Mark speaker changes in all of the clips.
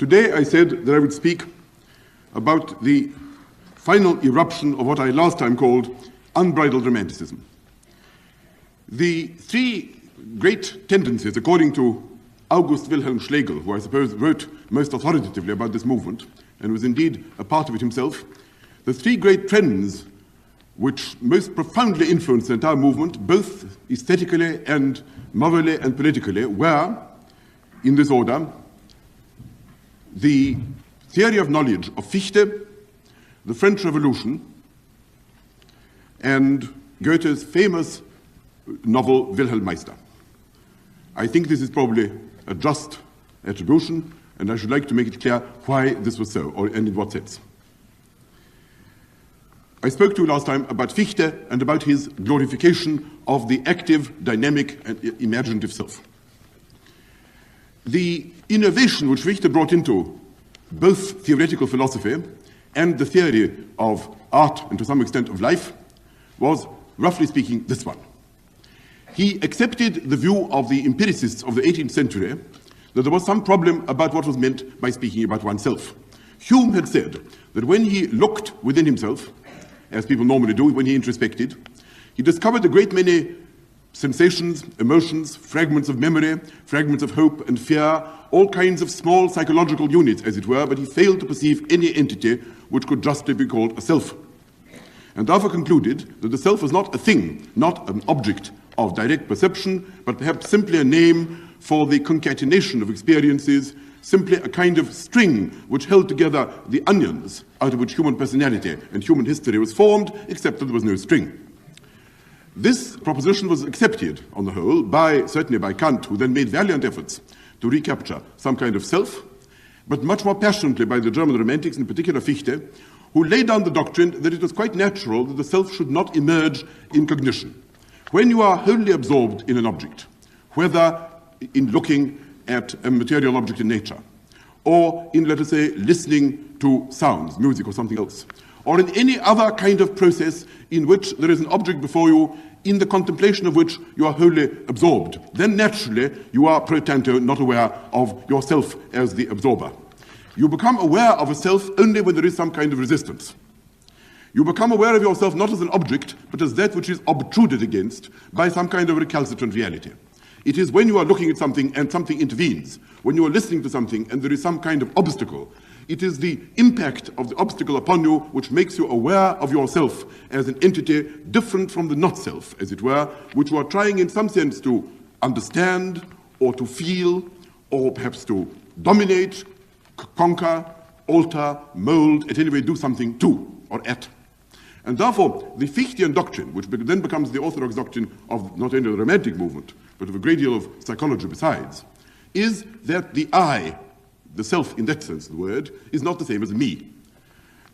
Speaker 1: Today I said that I would speak about the final eruption of what I last time called unbridled romanticism. The three great tendencies, according to August Wilhelm Schlegel, who I suppose wrote most authoritatively about this movement, and was indeed a part of it himself, the three great trends which most profoundly influenced the entire movement, both aesthetically and morally and politically, were, in this order, the theory of knowledge of Fichte, the French Revolution, and Goethe's famous novel Wilhelm Meister. I think this is probably a just attribution, and I should like to make it clear why this was so, and in what sense. I spoke to you last time about Fichte and about his glorification of the active, dynamic, and imaginative self. The innovation which Fichte brought into both theoretical philosophy and the theory of art and to some extent of life was, roughly speaking, this one. He accepted the view of the empiricists of the 18th century that there was some problem about what was meant by speaking about oneself. Hume had said that when he looked within himself, as people normally do when he introspected, he discovered a great many sensations, emotions, fragments of memory, fragments of hope and fear, all kinds of small psychological units, as it were, but he failed to perceive any entity which could justly be called a self. And therefore concluded that the self was not a thing, not an object of direct perception, but perhaps simply a name for the concatenation of experiences, simply a kind of string which held together the onions out of which human personality and human history was formed, except that there was no string. This proposition was accepted, on the whole, certainly by Kant, who then made valiant efforts to recapture some kind of self, but much more passionately by the German Romantics, in particular Fichte, who laid down the doctrine that it was quite natural that the self should not emerge in cognition. When you are wholly absorbed in an object, whether in looking at a material object in nature, or in, let us say, listening to sounds, music or something else, or in any other kind of process in which there is an object before you, in the contemplation of which you are wholly absorbed, then naturally you are pro tanto not aware of yourself as the absorber. You become aware of a self only when there is some kind of resistance. You become aware of yourself not as an object, but as that which is obtruded against by some kind of recalcitrant reality. It is when you are looking at something and something intervenes, when you are listening to something and there is some kind of obstacle. It is the impact of the obstacle upon you which makes you aware of yourself as an entity different from the not-self, as it were, which you are trying in some sense to understand or to feel or perhaps to dominate, conquer, alter, mold, at any rate do something to or at. And therefore, the Fichtean doctrine, which then becomes the orthodox doctrine of not only the Romantic movement, but of a great deal of psychology besides, is that the I, the self in that sense of the word, is not the same as me.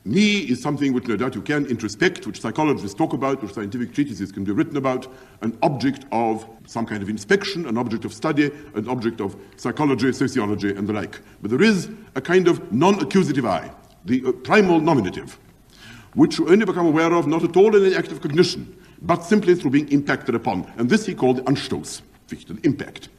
Speaker 1: Me is something which no doubt you can introspect, which psychologists talk about, which scientific treatises can be written about, an object of some kind of inspection, an object of study, an object of psychology, sociology, and the like. But there is a kind of non-accusative I, the primal nominative, which you only become aware of not at all in an act of cognition, but simply through being impacted upon. And this he called the Anstoß, Fichte, the impact.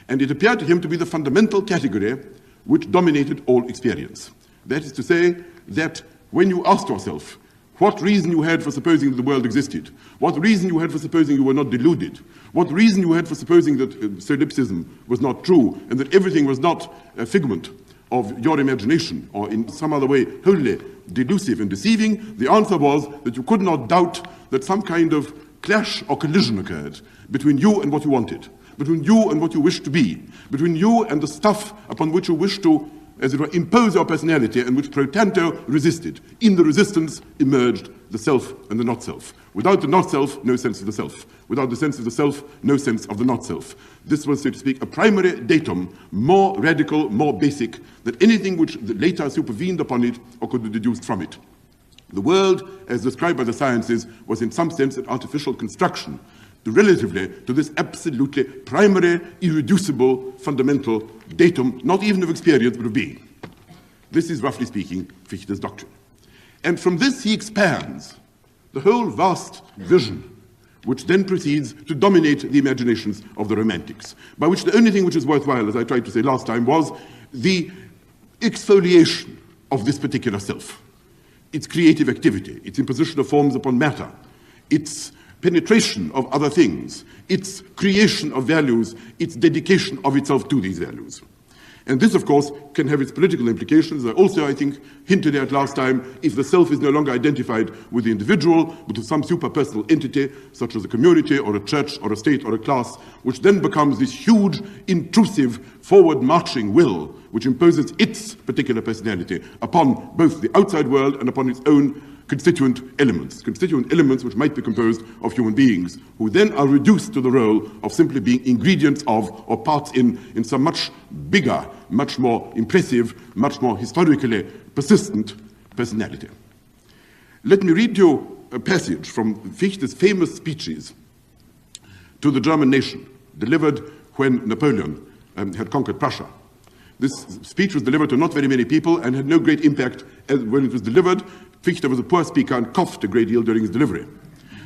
Speaker 1: And it appeared to him to be the fundamental category which dominated all experience. That is to say that when you asked yourself what reason you had for supposing that the world existed, what reason you had for supposing you were not deluded, what reason you had for supposing that solipsism was not true and that everything was not a figment of your imagination or in some other way wholly delusive and deceiving, the answer was that you could not doubt that some kind of clash or collision occurred between you and what you wanted, between you and what you wished to be, between you and the stuff upon which you wished to, as it were, impose your personality and which pro tanto resisted. In the resistance emerged the self and the not-self. Without the not-self, no sense of the self. Without the sense of the self, no sense of the not-self. This was, so to speak, a primary datum, more radical, more basic, than anything which later supervened upon it or could be deduced from it. The world, as described by the sciences, was in some sense an artificial construction, relatively to this absolutely primary, irreducible, fundamental datum, not even of experience, but of being. This is, roughly speaking, Fichte's doctrine. And from this he expands the whole vast vision, which then proceeds to dominate the imaginations of the Romantics, by which the only thing which is worthwhile, as I tried to say last time, was the exfoliation of this particular self, its creative activity, its imposition of forms upon matter, its penetration of other things, its creation of values, its dedication of itself to these values. And this, of course, can have its political implications. I think, hinted at last time, if the self is no longer identified with the individual, but with some superpersonal entity, such as a community or a church or a state or a class, which then becomes this huge, intrusive, forward-marching will, which imposes its particular personality upon both the outside world and upon its own constituent elements which might be composed of human beings, who then are reduced to the role of simply being ingredients of or parts in some much bigger, much more impressive, much more historically persistent personality. Let me read you a passage from Fichte's famous speeches to the German nation, delivered when Napoleon had conquered Prussia. This speech was delivered to not very many people and had no great impact when it was delivered. Fichte was a poor speaker and coughed a great deal during his delivery.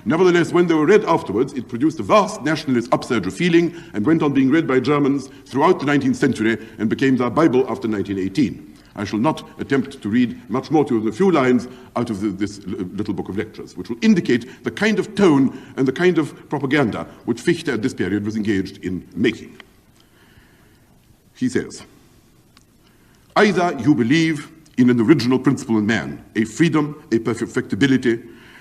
Speaker 1: Nevertheless, when they were read afterwards, it produced a vast nationalist upsurge of feeling and went on being read by Germans throughout the 19th century and became their Bible after 1918. I shall not attempt to read much more to a few lines out of this little book of lectures, which will indicate the kind of tone and the kind of propaganda which Fichte at this period was engaged in making. He says, either you believe in an original principle in man, a freedom, a perfectibility,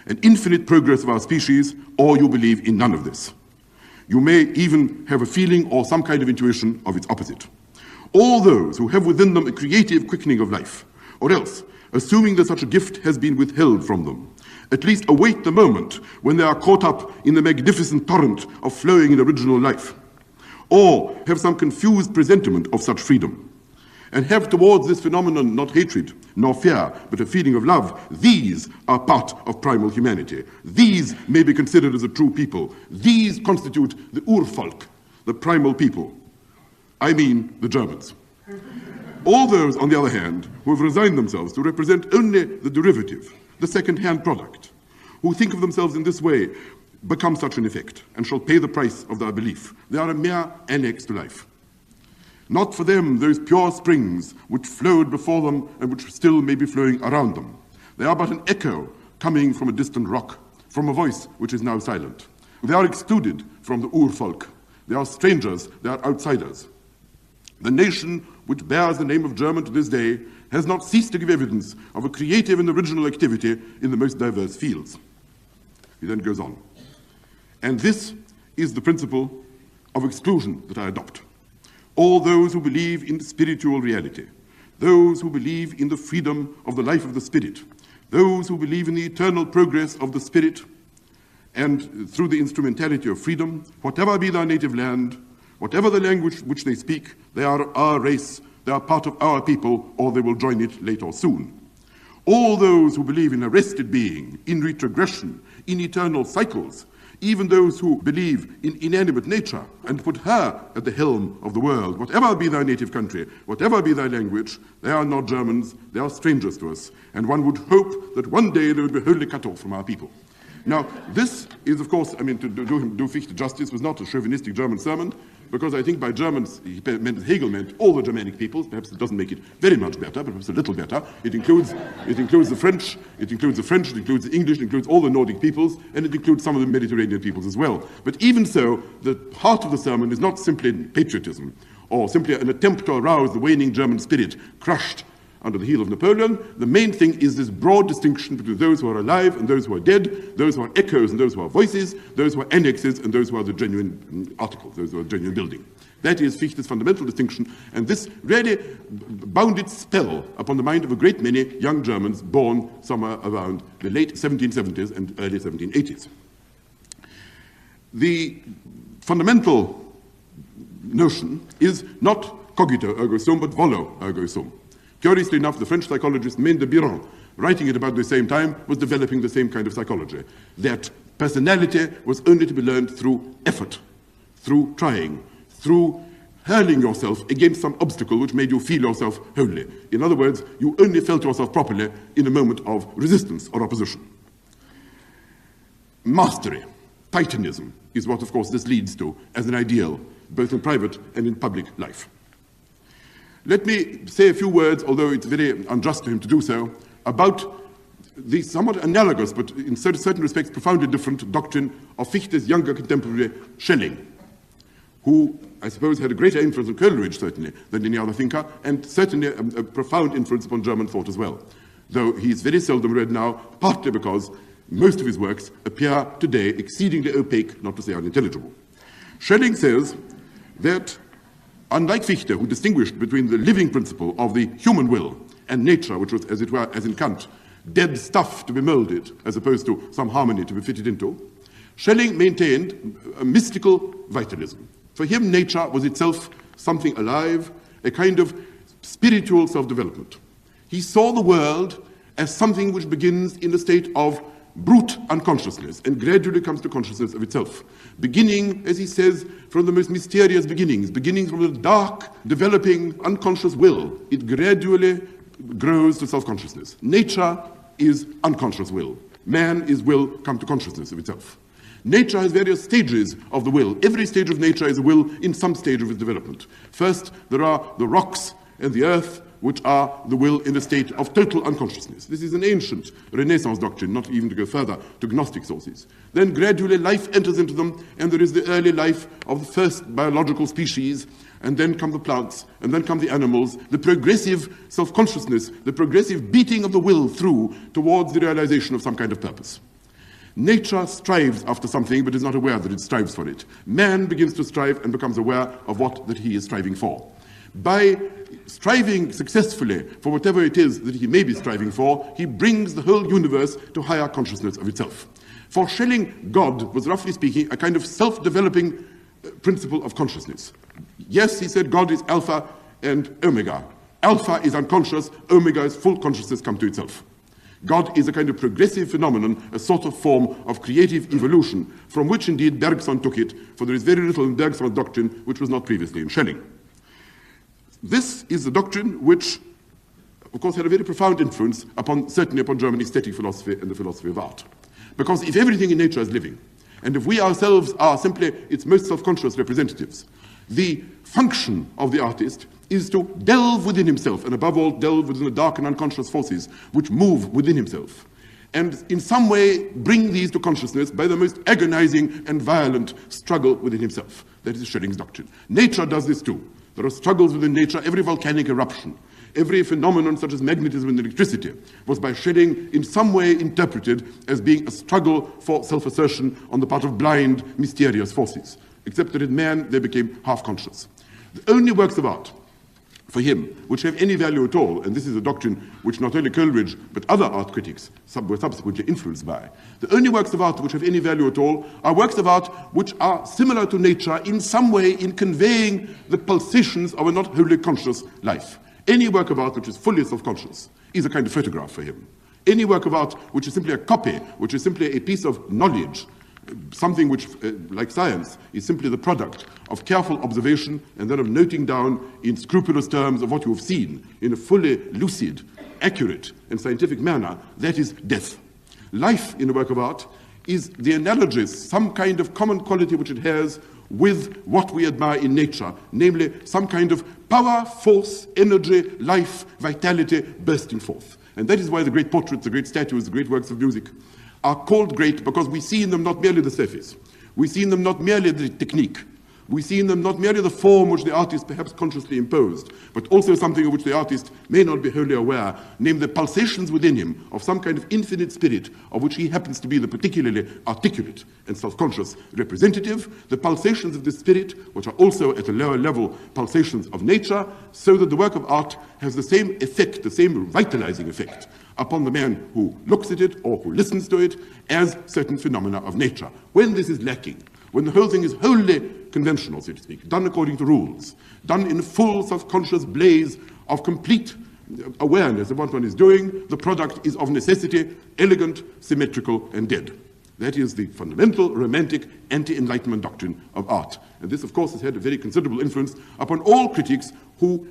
Speaker 1: an infinite progress of our species, or you believe in none of this. You may even have a feeling or some kind of intuition of its opposite. All those who have within them a creative quickening of life, or else, assuming that such a gift has been withheld from them, at least await the moment when they are caught up in the magnificent torrent of flowing in original life, or have some confused presentiment of such freedom, and have towards this phenomenon not hatred, nor fear, but a feeling of love. These are part of primal humanity. These may be considered as a true people. These constitute the Urvolk, the primal people. I mean the Germans. All those, on the other hand, who have resigned themselves to represent only the derivative, the second-hand product, who think of themselves in this way, become such an effect, and shall pay the price of their belief. They are a mere annex to life. Not for them those pure springs which flowed before them and which still may be flowing around them. They are but an echo coming from a distant rock, from a voice which is now silent. They are excluded from the Urvolk. They are strangers, they are outsiders. The nation which bears the name of German to this day has not ceased to give evidence of a creative and original activity in the most diverse fields. He then goes on. And this is the principle of exclusion that I adopt. All those who believe in spiritual reality, those who believe in the freedom of the life of the spirit, those who believe in the eternal progress of the spirit, and through the instrumentality of freedom, whatever be their native land, whatever the language which they speak, they are our race, they are part of our people, or they will join it late or soon. All those who believe in arrested being, in retrogression, in eternal cycles, even those who believe in inanimate nature and put her at the helm of the world, whatever be their native country, whatever be their language, they are not Germans, they are strangers to us, and one would hope that one day they would be wholly cut off from our people. Now, this is, of course, to do Fichte justice, was not a chauvinistic German sermon, because I think by Germans, Hegel meant all the Germanic peoples. Perhaps it doesn't make it very much better, but perhaps a little better. It includes the French, it includes the English, it includes all the Nordic peoples, and it includes some of the Mediterranean peoples as well. But even so, the heart of the sermon is not simply patriotism, or simply an attempt to arouse the waning German spirit, crushed under the heel of Napoleon. The main thing is this broad distinction between those who are alive and those who are dead, those who are echoes and those who are voices, those who are annexes and those who are the genuine articles, those who are genuine building. That is Fichte's fundamental distinction, and this really bound its spell upon the mind of a great many young Germans born somewhere around the late 1770s and early 1780s. The fundamental notion is not cogito ergo sum, but volo ergo sum. Curiously enough, the French psychologist Maine de Biran, writing at about the same time, was developing the same kind of psychology, that personality was only to be learned through effort, through trying, through hurling yourself against some obstacle which made you feel yourself wholly. In other words, you only felt yourself properly in a moment of resistance or opposition. Mastery, titanism, is what, of course, this leads to as an ideal, both in private and in public life. Let me say a few words, although it's very unjust to him to do so, about the somewhat analogous, but in certain respects profoundly different doctrine of Fichte's younger contemporary Schelling, who I suppose had a greater influence on Coleridge, certainly, than any other thinker, and certainly a profound influence upon German thought as well, though he is very seldom read now, partly because most of his works appear today exceedingly opaque, not to say unintelligible. Schelling says that, unlike Fichte, who distinguished between the living principle of the human will and nature, which was, as it were, as in Kant, dead stuff to be molded, as opposed to some harmony to be fitted into, Schelling maintained a mystical vitalism. For him, nature was itself something alive, a kind of spiritual self-development. He saw the world as something which begins in a state of brute unconsciousness and gradually comes to consciousness of itself, beginning, as he says, from the most mysterious beginnings, beginning from the dark, developing unconscious will. It gradually grows to self-consciousness. Nature is unconscious will. Man is will come to consciousness of itself. Nature has various stages of the will. Every stage of nature is a will in some stage of its development. First, there are the rocks and the earth, which are the will in a state of total unconsciousness. This is an ancient Renaissance doctrine, not even to go further to Gnostic sources. Then gradually life enters into them, and there is the early life of the first biological species, and then come the plants, and then come the animals, the progressive self-consciousness, the progressive beating of the will through towards the realization of some kind of purpose. Nature strives after something, but is not aware that it strives for it. Man begins to strive and becomes aware of what that he is striving for. By striving successfully for whatever it is that he may be striving for, he brings the whole universe to higher consciousness of itself. For Schelling, God was, roughly speaking, a kind of self-developing principle of consciousness. Yes, he said God is Alpha and Omega. Alpha is unconscious, Omega is full consciousness come to itself. God is a kind of progressive phenomenon, a sort of form of creative evolution, from which indeed Bergson took it, for there is very little in Bergson's doctrine which was not previously in Schelling. This is a doctrine which, of course, had a very profound influence certainly upon German aesthetic philosophy and the philosophy of art. Because if everything in nature is living, and if we ourselves are simply its most self-conscious representatives, the function of the artist is to delve within himself, and above all, delve within the dark and unconscious forces which move within himself, and in some way bring these to consciousness by the most agonizing and violent struggle within himself. That is Schelling's doctrine. Nature does this too. There are struggles within nature. Every volcanic eruption, every phenomenon such as magnetism and electricity was by Schelling in some way interpreted as being a struggle for self-assertion on the part of blind, mysterious forces. Except that in man, they became half-conscious. The only works of art for him which have any value at all, and this is a doctrine which not only Coleridge but other art critics were subsequently influenced by, the only works of art which have any value at all are works of art which are similar to nature in some way in conveying the pulsations of a not wholly conscious life. Any work of art which is fully self-conscious is a kind of photograph for him. Any work of art which is simply a copy, which is simply a piece of knowledge, something which, like science, is simply the product of careful observation and then of noting down in scrupulous terms of what you have seen in a fully lucid, accurate, and scientific manner, that is death. Life in a work of art is the analogous, some kind of common quality which it has with what we admire in nature, namely some kind of power, force, energy, life, vitality bursting forth. And that is why the great portraits, the great statues, the great works of music are called great, because we see in them not merely the surface. We see in them not merely the technique. We see in them not merely the form which the artist perhaps consciously imposed, but also something of which the artist may not be wholly aware, namely the pulsations within him of some kind of infinite spirit, of which he happens to be the particularly articulate and self-conscious representative, the pulsations of this spirit, which are also at a lower level pulsations of nature, so that the work of art has the same effect, the same vitalizing effect upon the man who looks at it or who listens to it as certain phenomena of nature. When this is lacking, when the whole thing is wholly conventional, so to speak, done according to rules, done in a full self-conscious blaze of complete awareness of what one is doing, the product is of necessity elegant, symmetrical, and dead. That is the fundamental, romantic, anti-enlightenment doctrine of art. And this, of course, has had a very considerable influence upon all critics who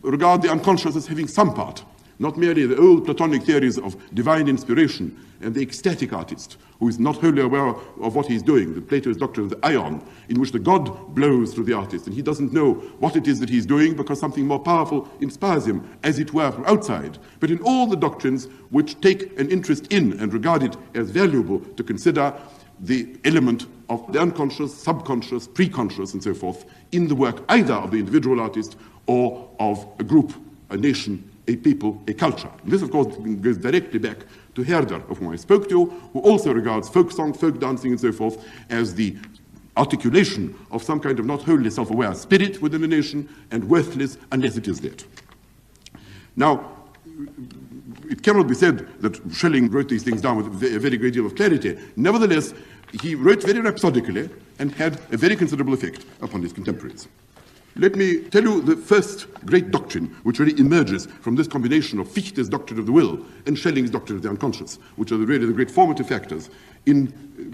Speaker 1: regard the unconscious as having some part not merely the old Platonic theories of divine inspiration and the ecstatic artist, who is not wholly aware of what he's doing, the Plato's doctrine of the ion, in which the god blows through the artist, and he doesn't know what it is that he's doing because something more powerful inspires him, as it were, from outside. But in all the doctrines which take an interest in and regard it as valuable to consider the element of the unconscious, subconscious, preconscious, and so forth, in the work either of the individual artist or of a group, a nation, a people, a culture. And this, of course, goes directly back to Herder, of whom I spoke to, who also regards folk song, folk dancing, and so forth as the articulation of some kind of not wholly self-aware spirit within a nation, and worthless unless it is that. Now, it cannot be said that Schelling wrote these things down with a very great deal of clarity. Nevertheless, he wrote very rhapsodically and had a very considerable effect upon his contemporaries. Let me tell you the first great doctrine which really emerges from this combination of Fichte's doctrine of the will and Schelling's doctrine of the unconscious, which are really the great formative factors in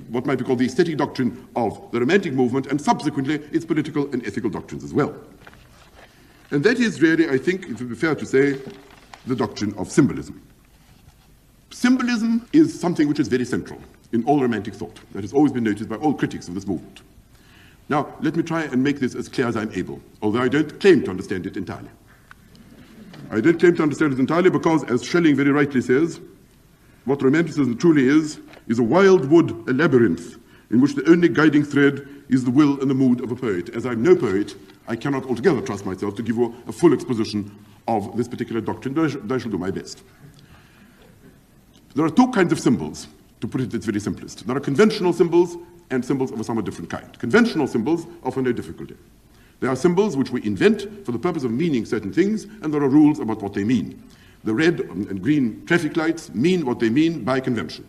Speaker 1: what might be called the aesthetic doctrine of the Romantic movement, and subsequently its political and ethical doctrines as well. And that is really, I think, it would be fair to say, the doctrine of symbolism. Symbolism is something which is very central in all Romantic thought. That has always been noticed by all critics of this movement. Now, let me try and make this as clear as I'm able, although I don't claim to understand it entirely. I don't claim to understand it entirely because, as Schelling very rightly says, what Romanticism truly is a wild wood, a labyrinth, in which the only guiding thread is the will and the mood of a poet. As I'm no poet, I cannot altogether trust myself to give you a full exposition of this particular doctrine, but I shall do my best. There are two kinds of symbols, to put it at its very simplest. There are conventional symbols and symbols of a somewhat different kind. Conventional symbols offer no difficulty. There are symbols which we invent for the purpose of meaning certain things, and there are rules about what they mean. The red and green traffic lights mean what they mean by convention.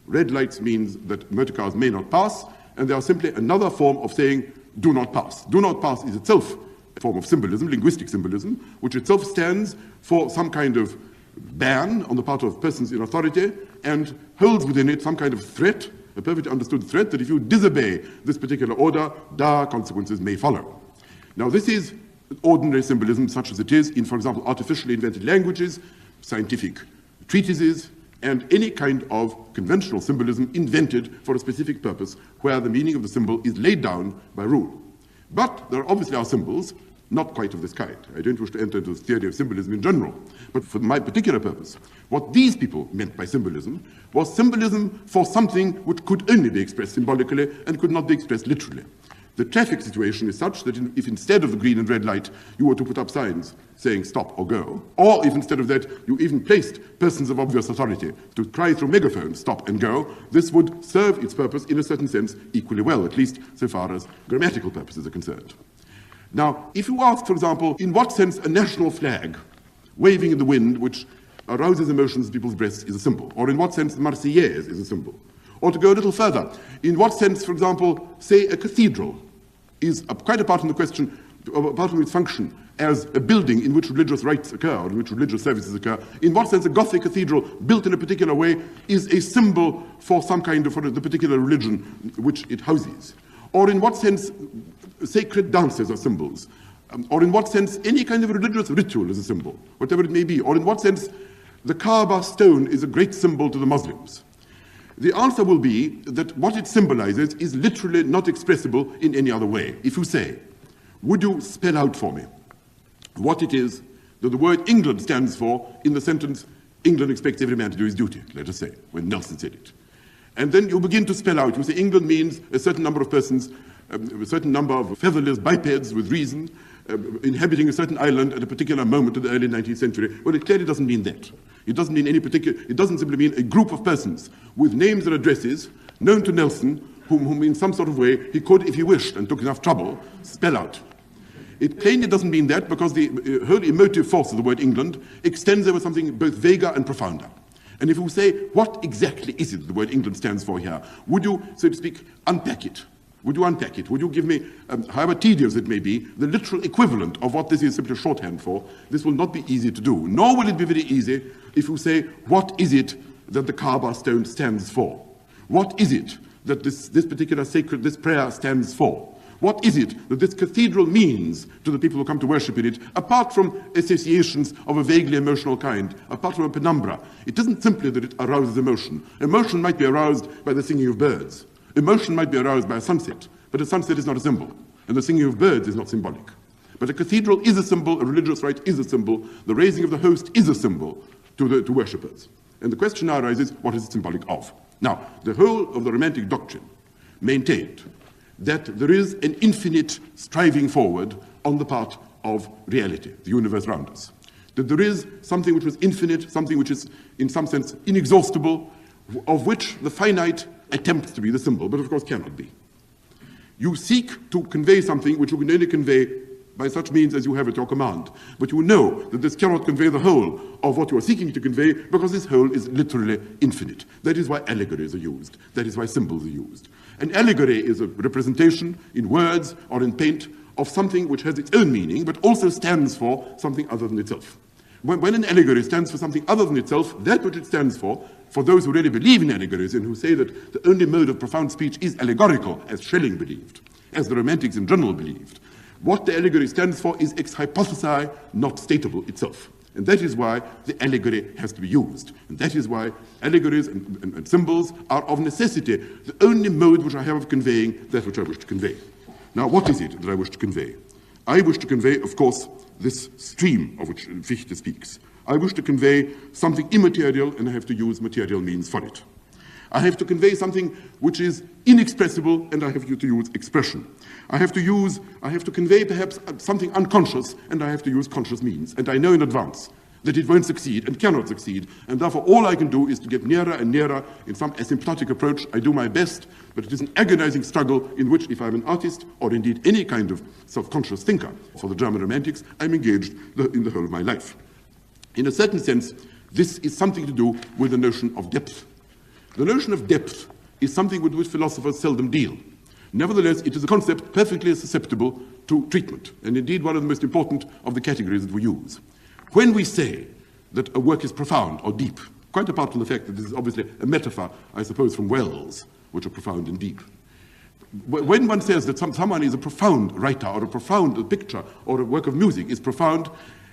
Speaker 1: Red lights means that motor cars may not pass, and they are simply another form of saying, do not pass. Do not pass is itself a form of symbolism, linguistic symbolism, which itself stands for some kind of ban on the part of persons in authority and holds within it some kind of threat, a perfectly understood threat, that if you disobey this particular order, dire consequences may follow. Now, this is ordinary symbolism, such as it is in, for example, artificially invented languages, scientific treatises, and any kind of conventional symbolism invented for a specific purpose, where the meaning of the symbol is laid down by rule. But there obviously are symbols not quite of this kind. I don't wish to enter into the theory of symbolism in general, but for my particular purpose, what these people meant by symbolism was symbolism for something which could only be expressed symbolically and could not be expressed literally. The traffic situation is such that if instead of the green and red light you were to put up signs saying stop or go, or if instead of that you even placed persons of obvious authority to cry through megaphones stop and go, this would serve its purpose in a certain sense equally well, at least so far as grammatical purposes are concerned. Now, if you ask, for example, in what sense a national flag waving in the wind which arouses emotions in people's breasts is a symbol, or in what sense the Marseillaise is a symbol, or to go a little further, in what sense, for example, say a cathedral is quite apart from the question, apart from its function as a building in which religious rites occur, or in which religious services occur, in what sense a Gothic cathedral built in a particular way is a symbol for some kind of, for the particular religion which it houses, or in what sense sacred dances are symbols, or in what sense any kind of religious ritual is a symbol, whatever it may be, or in what sense the Kaaba stone is a great symbol to the Muslims. The answer will be that what it symbolizes is literally not expressible in any other way. If you say, would you spell out for me what it is that the word England stands for in the sentence, England expects every man to do his duty, let us say, when Nelson said it. And then you begin to spell out, you say England means a certain number of persons, a certain number of featherless bipeds with reason, inhabiting a certain island at a particular moment in the early 19th century. Well, it clearly doesn't mean that. It doesn't mean any particular, it doesn't simply mean a group of persons with names and addresses known to Nelson, whom in some sort of way he could, if he wished and took enough trouble, spell out. It plainly doesn't mean that because the whole emotive force of the word England extends over something both vaguer and profounder. And if you say, what exactly is it that the word England stands for here? Would you, so to speak, unpack it? Would you unpack it? Would you give me, however tedious it may be, the literal equivalent of what this is simply shorthand for? This will not be easy to do, nor will it be very easy if you say, what is it that the Kaaba stone stands for? What is it that this particular sacred, this prayer stands for? What is it that this cathedral means to the people who come to worship in it, apart from associations of a vaguely emotional kind, apart from a penumbra? It isn't simply that it arouses emotion. Emotion might be aroused by the singing of birds. Emotion might be aroused by a sunset, but a sunset is not a symbol, and the singing of birds is not symbolic. But a cathedral is a symbol, a religious rite is a symbol, the raising of the host is a symbol to worshippers. And the question now arises, what is it symbolic of? Now, the whole of the Romantic doctrine maintained that there is an infinite striving forward on the part of reality, the universe around us. That there is something which was infinite, something which is, in some sense, inexhaustible, of which the finite attempts to be the symbol, but of course cannot be. You seek to convey something which you can only convey by such means as you have at your command. But you know that this cannot convey the whole of what you are seeking to convey, because this whole is literally infinite. That is why allegories are used. That is why symbols are used. An allegory is a representation in words or in paint of something which has its own meaning, but also stands for something other than itself. When an allegory stands for something other than itself, that which it stands for those who really believe in allegories and who say that the only mode of profound speech is allegorical, as Schelling believed, as the Romantics in general believed, what the allegory stands for is ex hypothesi, not stateable itself. And that is why the allegory has to be used. And that is why allegories and symbols are of necessity the only mode which I have of conveying that which I wish to convey. Now, what is it that I wish to convey? I wish to convey, of course, this stream of which Fichte speaks. I wish to convey something immaterial, and I have to use material means for it. I have to convey something which is inexpressible, and I have to use expression. I have to convey perhaps something unconscious, and I have to use conscious means. And I know in advance that it won't succeed and cannot succeed, and therefore all I can do is to get nearer and nearer in some asymptotic approach. I do my best, but it is an agonizing struggle in which, if I'm an artist, or indeed any kind of self-conscious thinker for the German Romantics, I'm engaged in the whole of my life. In a certain sense, this is something to do with the notion of depth. The notion of depth is something with which philosophers seldom deal. Nevertheless, it is a concept perfectly susceptible to treatment, and indeed one of the most important of the categories that we use. When we say that a work is profound or deep, quite apart from the fact that this is obviously a metaphor, I suppose, from wells, which are profound and deep. When one says that someone is a profound writer, or a profound picture, or a work of music is profound,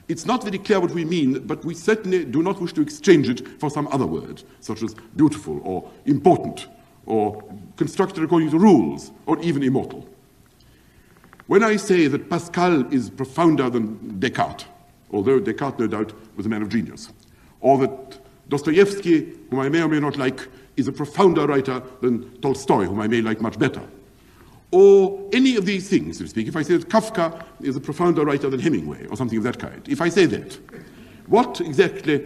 Speaker 1: it's not very clear what we mean, but we certainly do not wish to exchange it for some other word, such as beautiful or important, or constructed according to rules, or even immortal. When I say that Pascal is profounder than Descartes, although Descartes, no doubt, was a man of genius, or that Dostoevsky, whom I may or may not like, is a profounder writer than Tolstoy, whom I may like much better, or any of these things, so to speak, if I say that Kafka is a profounder writer than Hemingway, or something of that kind, if I say that, what exactly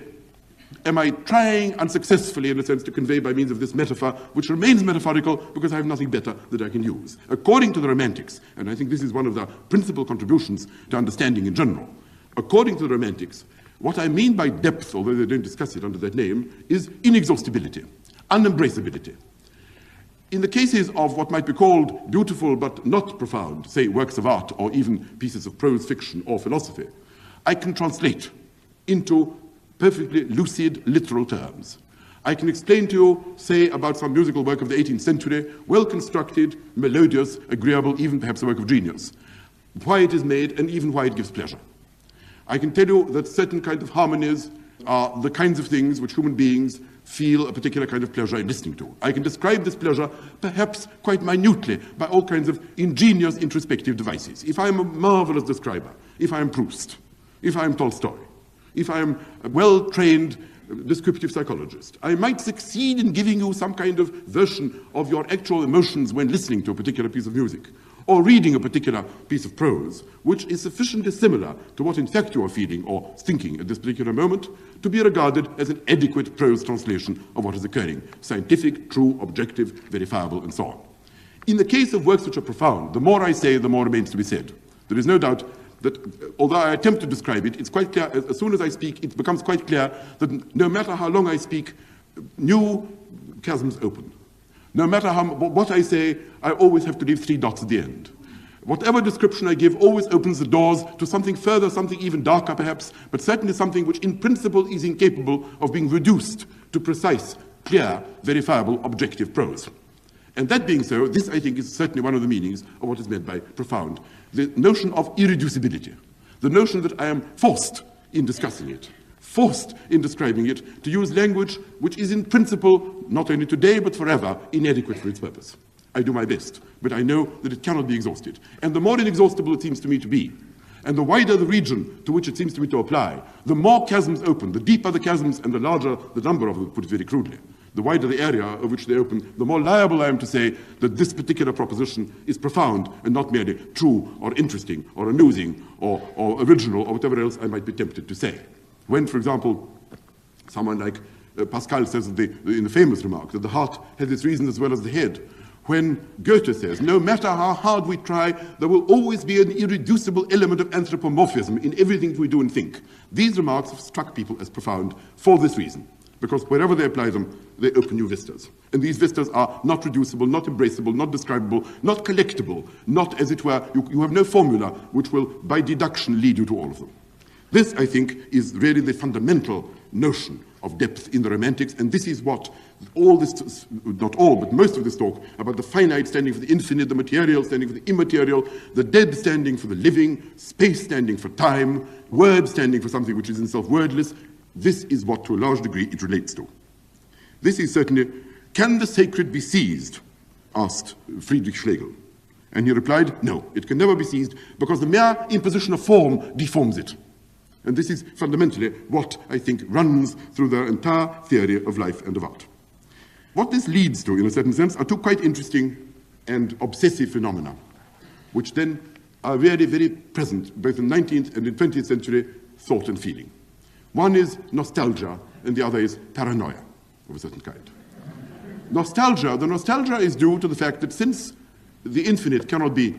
Speaker 1: am I trying unsuccessfully, in a sense, to convey by means of this metaphor, which remains metaphorical because I have nothing better that I can use? According to the Romantics, and I think this is one of the principal contributions to understanding in general, according to the Romantics, what I mean by depth, although they don't discuss it under that name, is inexhaustibility, unembraceability. In the cases of what might be called beautiful but not profound, say works of art or even pieces of prose fiction or philosophy, I can translate into perfectly lucid, literal terms. I can explain to you, say, about some musical work of the 18th century, well-constructed, melodious, agreeable, even perhaps a work of genius, why it is made and even why it gives pleasure. I can tell you that certain kinds of harmonies are the kinds of things which human beings feel a particular kind of pleasure in listening to. I can describe this pleasure, perhaps quite minutely, by all kinds of ingenious introspective devices. If I am a marvelous describer, if I am Proust, if I am Tolstoy, if I am a well-trained descriptive psychologist, I might succeed in giving you some kind of version of your actual emotions when listening to a particular piece of music, or reading a particular piece of prose, which is sufficiently similar to what in fact you are feeling or thinking at this particular moment, to be regarded as an adequate prose translation of what is occurring, scientific, true, objective, verifiable, and so on. In the case of works which are profound, the more I say, the more remains to be said. There is no doubt that, although I attempt to describe it, it's quite clear, as soon as I speak, it becomes quite clear that no matter how long I speak, new chasms open. No matter what I say, I always have to leave 3 dots at the end. Whatever description I give always opens the doors to something further, something even darker perhaps, but certainly something which in principle is incapable of being reduced to precise, clear, verifiable, objective prose. And that being so, this, I think, is certainly one of the meanings of what is meant by profound. The notion of irreducibility. The notion that I am forced in discussing it, forced in describing it, to use language which is in principle, not only today but forever, inadequate for its purpose. I do my best, but I know that it cannot be exhausted. And the more inexhaustible it seems to me to be, and the wider the region to which it seems to me to apply, the more chasms open, the deeper the chasms and the larger the number of them, put it very crudely. The wider the area of which they open, the more liable I am to say that this particular proposition is profound and not merely true or interesting or amusing or original or whatever else I might be tempted to say. When, for example, someone like Pascal says in the famous remark that the heart has its reason as well as the head, when Goethe says, no matter how hard we try, there will always be an irreducible element of anthropomorphism in everything we do and think. These remarks have struck people as profound for this reason, because wherever they apply them, they open new vistas. And these vistas are not reducible, not embraceable, not describable, not collectible, not, as it were, you have no formula which will, by deduction, lead you to all of them. This, I think, is really the fundamental notion of depth in the Romantics, and this is what all this, not all, but most of this talk about the finite standing for the infinite, the material standing for the immaterial, the dead standing for the living, space standing for time, word standing for something which is in itself wordless, this is what, to a large degree, it relates to. This is certainly, can the sacred be seized? Asked Friedrich Schlegel. And he replied, no, it can never be seized, because the mere imposition of form deforms it. And this is fundamentally what I think runs through the entire theory of life and of art. What this leads to, in a certain sense, are two quite interesting and obsessive phenomena, which then are really very present both in 19th and in 20th century thought and feeling. One is nostalgia, and the other is paranoia of a certain kind. Nostalgia, the nostalgia is due to the fact that since the infinite cannot be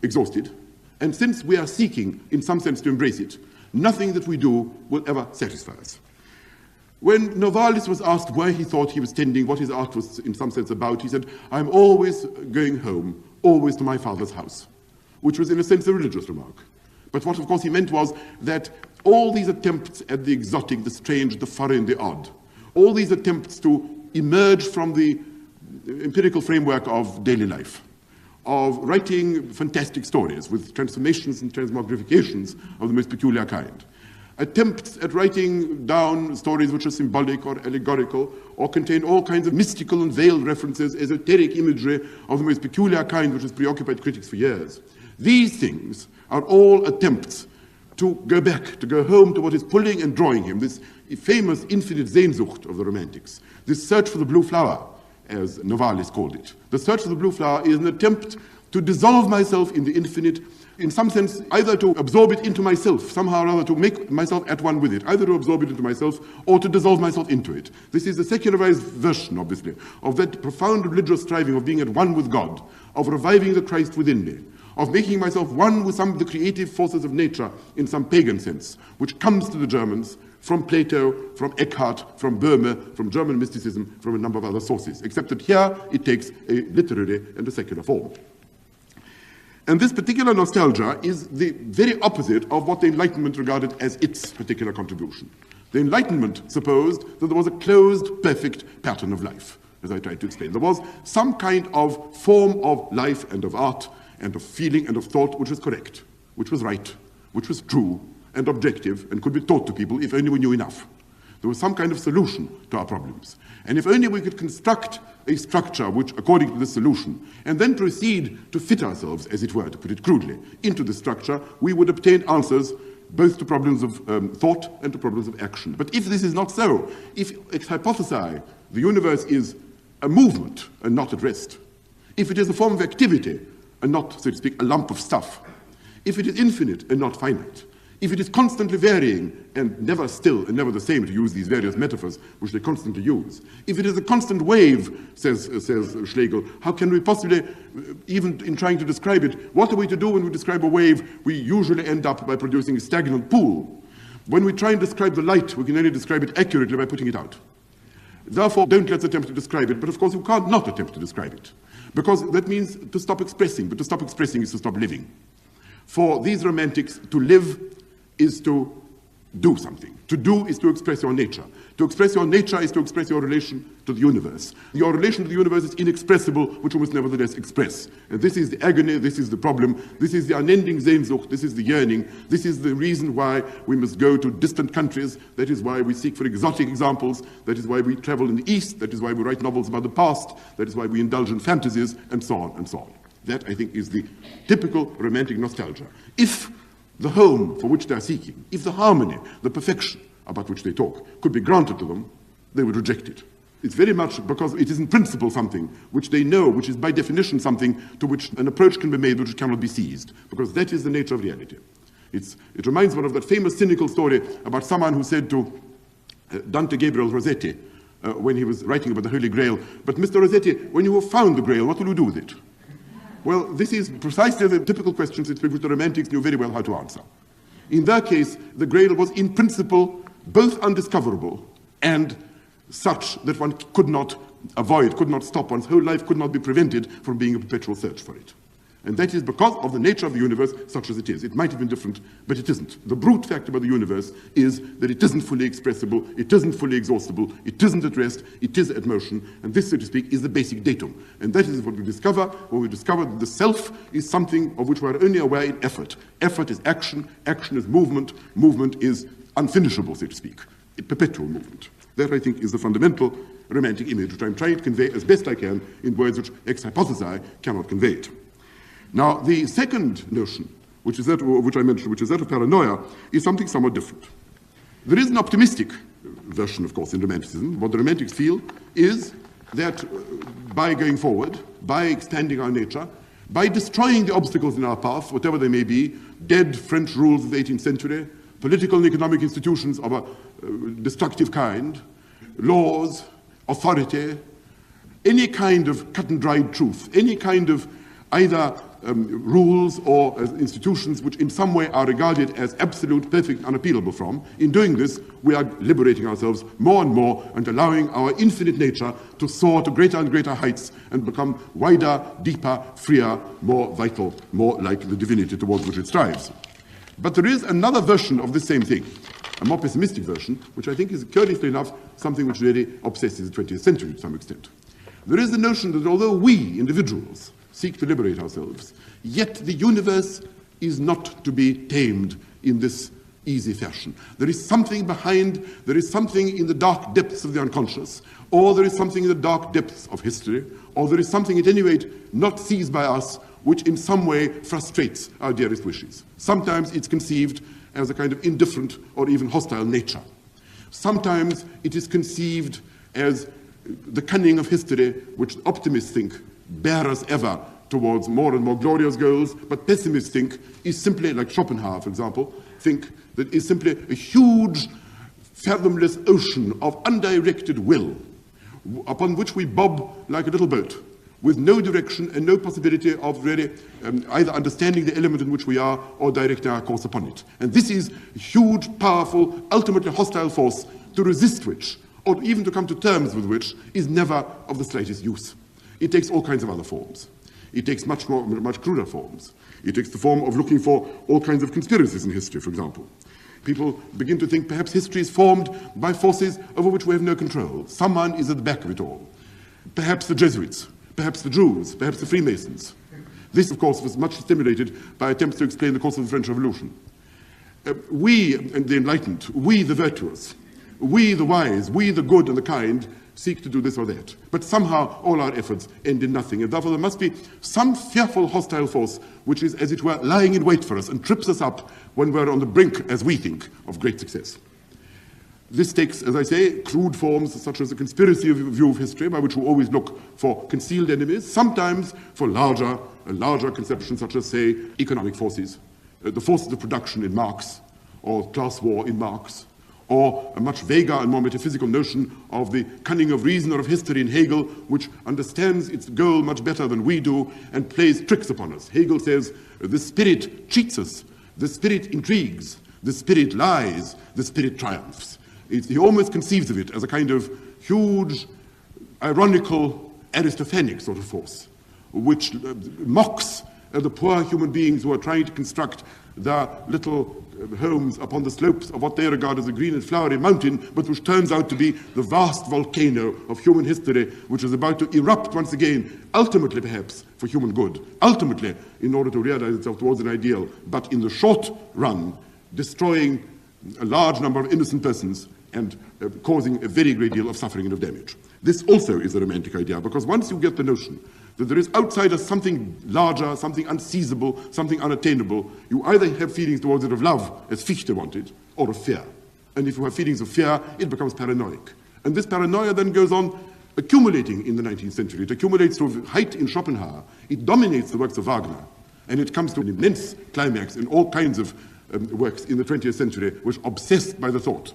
Speaker 1: exhausted, and since we are seeking, in some sense, to embrace it, nothing that we do will ever satisfy us. When Novalis was asked why he thought he was tending, what his art was in some sense about, he said, I'm always going home, always to my father's house, which was in a sense a religious remark. But what of course he meant was that all these attempts at the exotic, the strange, the foreign, the odd, all these attempts to emerge from the empirical framework of daily life, of writing fantastic stories with transformations and transmogrifications of the most peculiar kind, attempts at writing down stories which are symbolic or allegorical or contain all kinds of mystical and veiled references, esoteric imagery of the most peculiar kind which has preoccupied critics for years. These things are all attempts to go back, to go home to what is pulling and drawing him, this famous infinite Sehnsucht of the Romantics, this search for the blue flower, as Novalis called it. The search for the blue flower is an attempt to dissolve myself in the infinite, in some sense, either to absorb it into myself, somehow or other to make myself at one with it, either to absorb it into myself or to dissolve myself into it. This is the secularized version, obviously, of that profound religious striving of being at one with God, of reviving the Christ within me, of making myself one with some of the creative forces of nature in some pagan sense, which comes to the Germans from Plato, from Eckhart, from Böhme, from German mysticism, from a number of other sources, except that here it takes a literary and a secular form. And this particular nostalgia is the very opposite of what the Enlightenment regarded as its particular contribution. The Enlightenment supposed that there was a closed, perfect pattern of life, as I tried to explain. There was some kind of form of life and of art and of feeling and of thought which was correct, which was right, which was true and objective and could be taught to people if only we knew enough. There was some kind of solution to our problems. And if only we could construct a structure which, according to this solution, and then proceed to fit ourselves, as it were, to put it crudely, into the structure, we would obtain answers both to problems of thought and to problems of action. But if this is not so, if it's hypothesized the universe is a movement and not at rest, if it is a form of activity and not, so to speak, a lump of stuff, if it is infinite and not finite, if it is constantly varying and never still and never the same, to use these various metaphors which they constantly use, if it is a constant wave, says Schlegel, how can we possibly, even in trying to describe it, what are we to do when we describe a wave? We usually end up by producing a stagnant pool. When we try and describe the light, we can only describe it accurately by putting it out. Therefore, don't let's attempt to describe it, but of course you can't not attempt to describe it, because that means to stop expressing, but to stop expressing is to stop living. For these romantics, to live is to do something. To do is to express your nature. To express your nature is to express your relation to the universe. Your relation to the universe is inexpressible, which you must nevertheless express. And this is the agony, this is the problem, this is the unending Sehnsucht, this is the yearning, this is the reason why we must go to distant countries, that is why we seek for exotic examples, that is why we travel in the East, that is why we write novels about the past, that is why we indulge in fantasies, and so on and so on. That, I think, is the typical romantic nostalgia. If the home for which they are seeking, if the harmony, the perfection about which they talk could be granted to them, they would reject it. It's very much because it is in principle something which they know, which is by definition something to which an approach can be made which cannot be seized, because that is the nature of reality. It reminds one of that famous cynical story about someone who said to Dante Gabriel Rossetti, when he was writing about the Holy Grail, "But Mr. Rossetti, when you have found the Grail, what will you do with it?" Well, this is precisely the typical questions which the Romantics knew very well how to answer. In their case, the Grail was in principle both undiscoverable and such that one could not avoid, could not stop, one's whole life could not be prevented from being a perpetual search for it. And that is because of the nature of the universe such as it is. It might have been different, but it isn't. The brute fact about the universe is that it isn't fully expressible, it isn't fully exhaustible, it isn't at rest, it is at motion, and this, so to speak, is the basic datum. And that is what we discover when we discover that the self is something of which we are only aware in effort. Effort is action, action is movement, movement is unfinishable, so to speak, a perpetual movement. That, I think, is the fundamental romantic image which I'm trying to convey as best I can in words which ex hypothesi cannot convey it. Now, the second notion, which is that which I mentioned, which is that of paranoia, is something somewhat different. There is an optimistic version, of course, in Romanticism. What the Romantics feel is that by going forward, by expanding our nature, by destroying the obstacles in our path, whatever they may be, dead French rules of the 18th century, political and economic institutions of a destructive kind, laws, authority, any kind of cut and dried truth, any kind of either rules or institutions which in some way are regarded as absolute, perfect, unappealable from. In doing this, we are liberating ourselves more and more and allowing our infinite nature to soar to greater and greater heights and become wider, deeper, freer, more vital, more like the divinity towards which it strives. But there is another version of the same thing, a more pessimistic version, which I think is, curiously enough, something which really obsesses the 20th century to some extent. There is the notion that although we, individuals, seek to liberate ourselves, yet the universe is not to be tamed in this easy fashion. There is something behind, there is something in the dark depths of the unconscious, or there is something in the dark depths of history, or there is something at any rate not seized by us which in some way frustrates our dearest wishes. Sometimes it's conceived as a kind of indifferent or even hostile nature. Sometimes it is conceived as the cunning of history, which optimists think bear us ever towards more and more glorious goals, but pessimists think is simply, like Schopenhauer, for example, think that is simply a huge, fathomless ocean of undirected will upon which we bob like a little boat, with no direction and no possibility of really either understanding the element in which we are or directing our course upon it. And this is a huge, powerful, ultimately hostile force to resist which, or even to come to terms with which, is never of the slightest use. It takes all kinds of other forms. It takes much cruder forms. It takes the form of looking for all kinds of conspiracies in history, for example. People begin to think perhaps history is formed by forces over which we have no control. Someone is at the back of it all. Perhaps the Jesuits, perhaps the Jews, perhaps the Freemasons. This, of course, was much stimulated by attempts to explain the course of the French Revolution. We, the enlightened, we, the virtuous, we, the wise, we, the good and the kind, seek to do this or that. But somehow all our efforts end in nothing. And therefore there must be some fearful hostile force which is, as it were, lying in wait for us and trips us up when we're on the brink, as we think, of great success. This takes, as I say, crude forms such as a conspiracy view of history, by which we always look for concealed enemies, sometimes for larger conceptions such as, say, economic forces, the forces of production in Marx, or class war in Marx, or a much vaguer and more metaphysical notion of the cunning of reason or of history in Hegel, which understands its goal much better than we do and plays tricks upon us. Hegel says, the spirit cheats us, the spirit intrigues, the spirit lies, the spirit triumphs. He almost conceives of it as a kind of huge, ironical, Aristophanic sort of force, which mocks the poor human beings who are trying to construct their little homes upon the slopes of what they regard as a green and flowery mountain, but which turns out to be the vast volcano of human history, which is about to erupt once again, ultimately perhaps for human good, ultimately in order to realize itself towards an ideal, but in the short run, destroying a large number of innocent persons and causing a very great deal of suffering and of damage. This also is a romantic idea, because once you get the notion that there is outside us something larger, something unseizable, something unattainable, you either have feelings towards it of love, as Fichte wanted, or of fear. And if you have feelings of fear, it becomes paranoid. And this paranoia then goes on accumulating in the 19th century. It accumulates to height in Schopenhauer. It dominates the works of Wagner. And it comes to an immense climax in all kinds of works in the 20th century, which are obsessed by the thought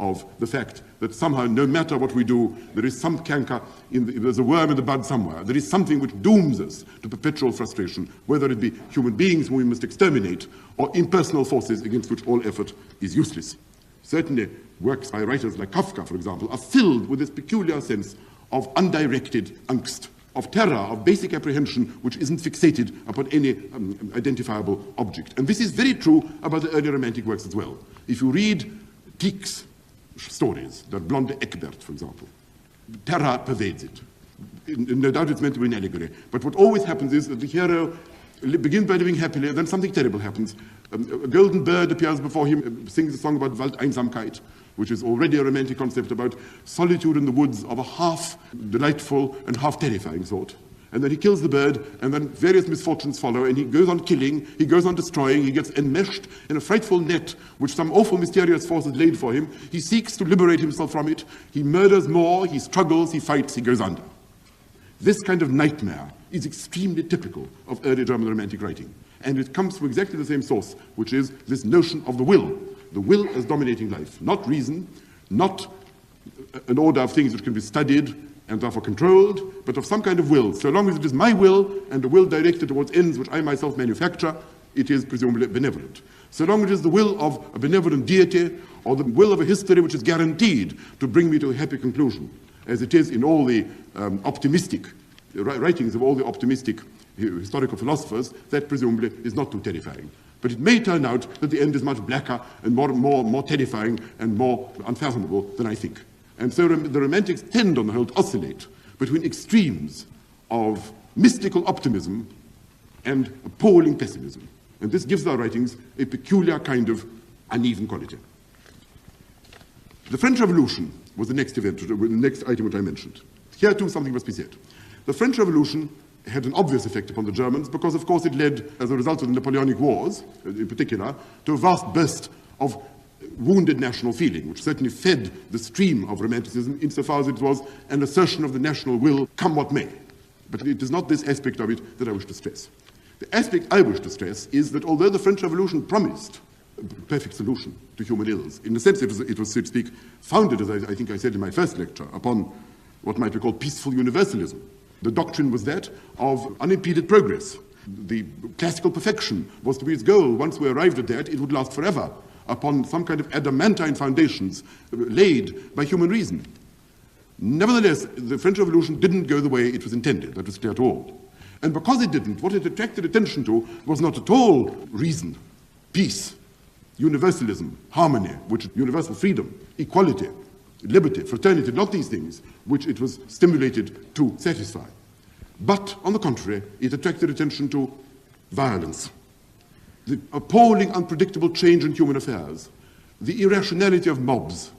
Speaker 1: of the fact that somehow, no matter what we do, there is some canker, there's a worm in the bud somewhere. There is something which dooms us to perpetual frustration, whether it be human beings whom we must exterminate, or impersonal forces against which all effort is useless. Certainly, works by writers like Kafka, for example, are filled with this peculiar sense of undirected angst, of terror, of basic apprehension, which isn't fixated upon any identifiable object. And this is very true about the early romantic works as well. If you read Tieck's stories, Der Blonde Eckbert, for example, terror pervades it. No doubt it's meant to be an allegory. But what always happens is that the hero begins by living happily, and then something terrible happens. A golden bird appears before him, sings a song about Waldeinsamkeit, which is already a romantic concept about solitude in the woods of a half delightful and half terrifying sort. And then he kills the bird, and then various misfortunes follow, and he goes on killing, he goes on destroying, he gets enmeshed in a frightful net which some awful mysterious force has laid for him. He seeks to liberate himself from it, he murders more, he struggles, he fights, he goes under. This kind of nightmare is extremely typical of early German romantic writing. And it comes from exactly the same source, which is this notion of the will as dominating life. Not reason, not an order of things which can be studied and therefore controlled, but of some kind of will. So long as it is my will, and a will directed towards ends which I myself manufacture, it is presumably benevolent. So long as it is the will of a benevolent deity, or the will of a history which is guaranteed to bring me to a happy conclusion, as it is in all the optimistic writings of all the optimistic historical philosophers, that presumably is not too terrifying. But it may turn out that the end is much blacker and more terrifying and more unfathomable than I think. And so the Romantics tend, on the whole, to oscillate between extremes of mystical optimism and appalling pessimism. And this gives our writings a peculiar kind of uneven quality. The French Revolution was the next event, the next item which I mentioned. Here too something must be said. The French Revolution had an obvious effect upon the Germans because, of course, it led, as a result of the Napoleonic Wars, in particular, to a vast burst of wounded national feeling, which certainly fed the stream of Romanticism insofar as it was an assertion of the national will, come what may. But it is not this aspect of it that I wish to stress. The aspect I wish to stress is that although the French Revolution promised a perfect solution to human ills, in a sense it was, so to speak, founded, as I think I said in my first lecture, upon what might be called peaceful universalism. The doctrine was that of unimpeded progress. The classical perfection was to be its goal. Once we arrived at that, it would last forever, upon some kind of adamantine foundations laid by human reason. Nevertheless, the French Revolution didn't go the way it was intended. That was clear to all. And because it didn't, what it attracted attention to was not at all reason, peace, universalism, harmony, which is universal freedom, equality, liberty, fraternity, not these things which it was stimulated to satisfy. But, on the contrary, it attracted attention to violence, the appalling, unpredictable change in human affairs, the irrationality of mobs,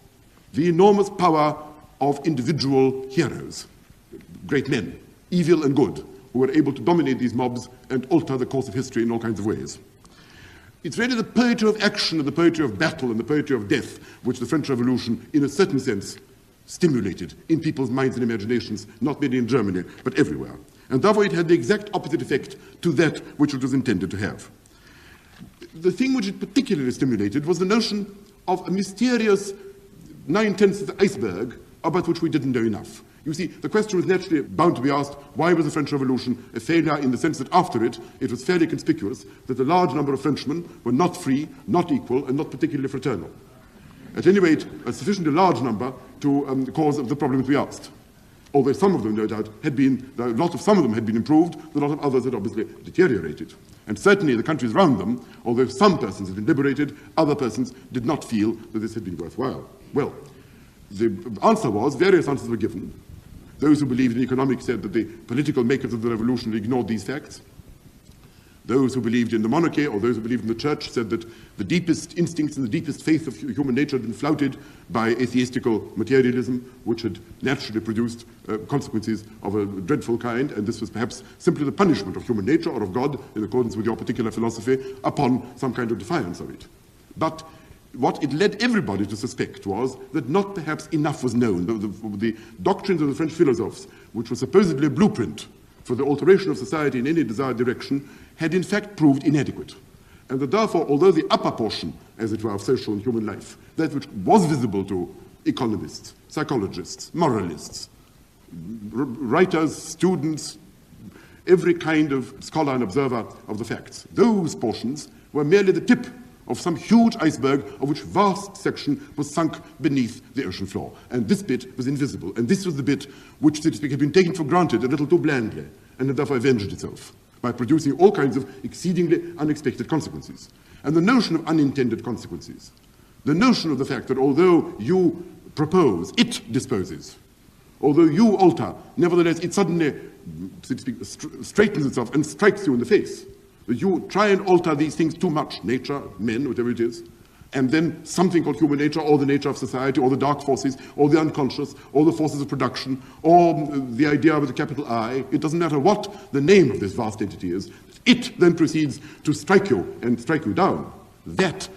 Speaker 1: the enormous power of individual heroes, great men, evil and good, who were able to dominate these mobs and alter the course of history in all kinds of ways. It's really the poetry of action and the poetry of battle and the poetry of death which the French Revolution, in a certain sense, stimulated in people's minds and imaginations, not merely in Germany, but everywhere. And therefore it had the exact opposite effect to that which it was intended to have. The thing which it particularly stimulated was the notion of a mysterious 9/10 of the iceberg about which we didn't know enough. You see, the question was naturally bound to be asked, why was the French Revolution a failure, in the sense that after it, it was fairly conspicuous that a large number of Frenchmen were not free, not equal, and not particularly fraternal. At any rate, a sufficiently large number to cause the problem that we asked. Although some of them, no doubt, some of them had been improved, a lot of others had obviously deteriorated. And certainly the countries around them, although some persons had been liberated, other persons did not feel that this had been worthwhile. Well, the answer was, various answers were given. Those who believed in economics said that the political makers of the revolution ignored these facts. Those who believed in the monarchy or those who believed in the church said that the deepest instincts and the deepest faith of human nature had been flouted by atheistical materialism, which had naturally produced consequences of a dreadful kind, and this was perhaps simply the punishment of human nature or of God, in accordance with your particular philosophy, upon some kind of defiance of it. But what it led everybody to suspect was that not perhaps enough was known. The doctrines of the French philosophers, which were supposedly a blueprint for the alteration of society in any desired direction, had in fact proved inadequate. And that therefore, although the upper portion, as it were, of social and human life, that which was visible to economists, psychologists, moralists, writers, students, every kind of scholar and observer of the facts, those portions were merely the tip of some huge iceberg of which vast section was sunk beneath the ocean floor. And this bit was invisible. And this was the bit which, so to speak, had been taken for granted a little too blandly, and had therefore avenged itself by producing all kinds of exceedingly unexpected consequences. And the notion of unintended consequences, the notion of the fact that although you propose, it disposes. Although you alter, nevertheless it suddenly, so to speak, straightens itself and strikes you in the face. That you try and alter these things too much, nature, men, whatever it is, and then something called human nature, or the nature of society, or the dark forces, or the unconscious, or the forces of production, or the idea with a capital I, it doesn't matter what the name of this vast entity is, it then proceeds to strike you and strike you down. That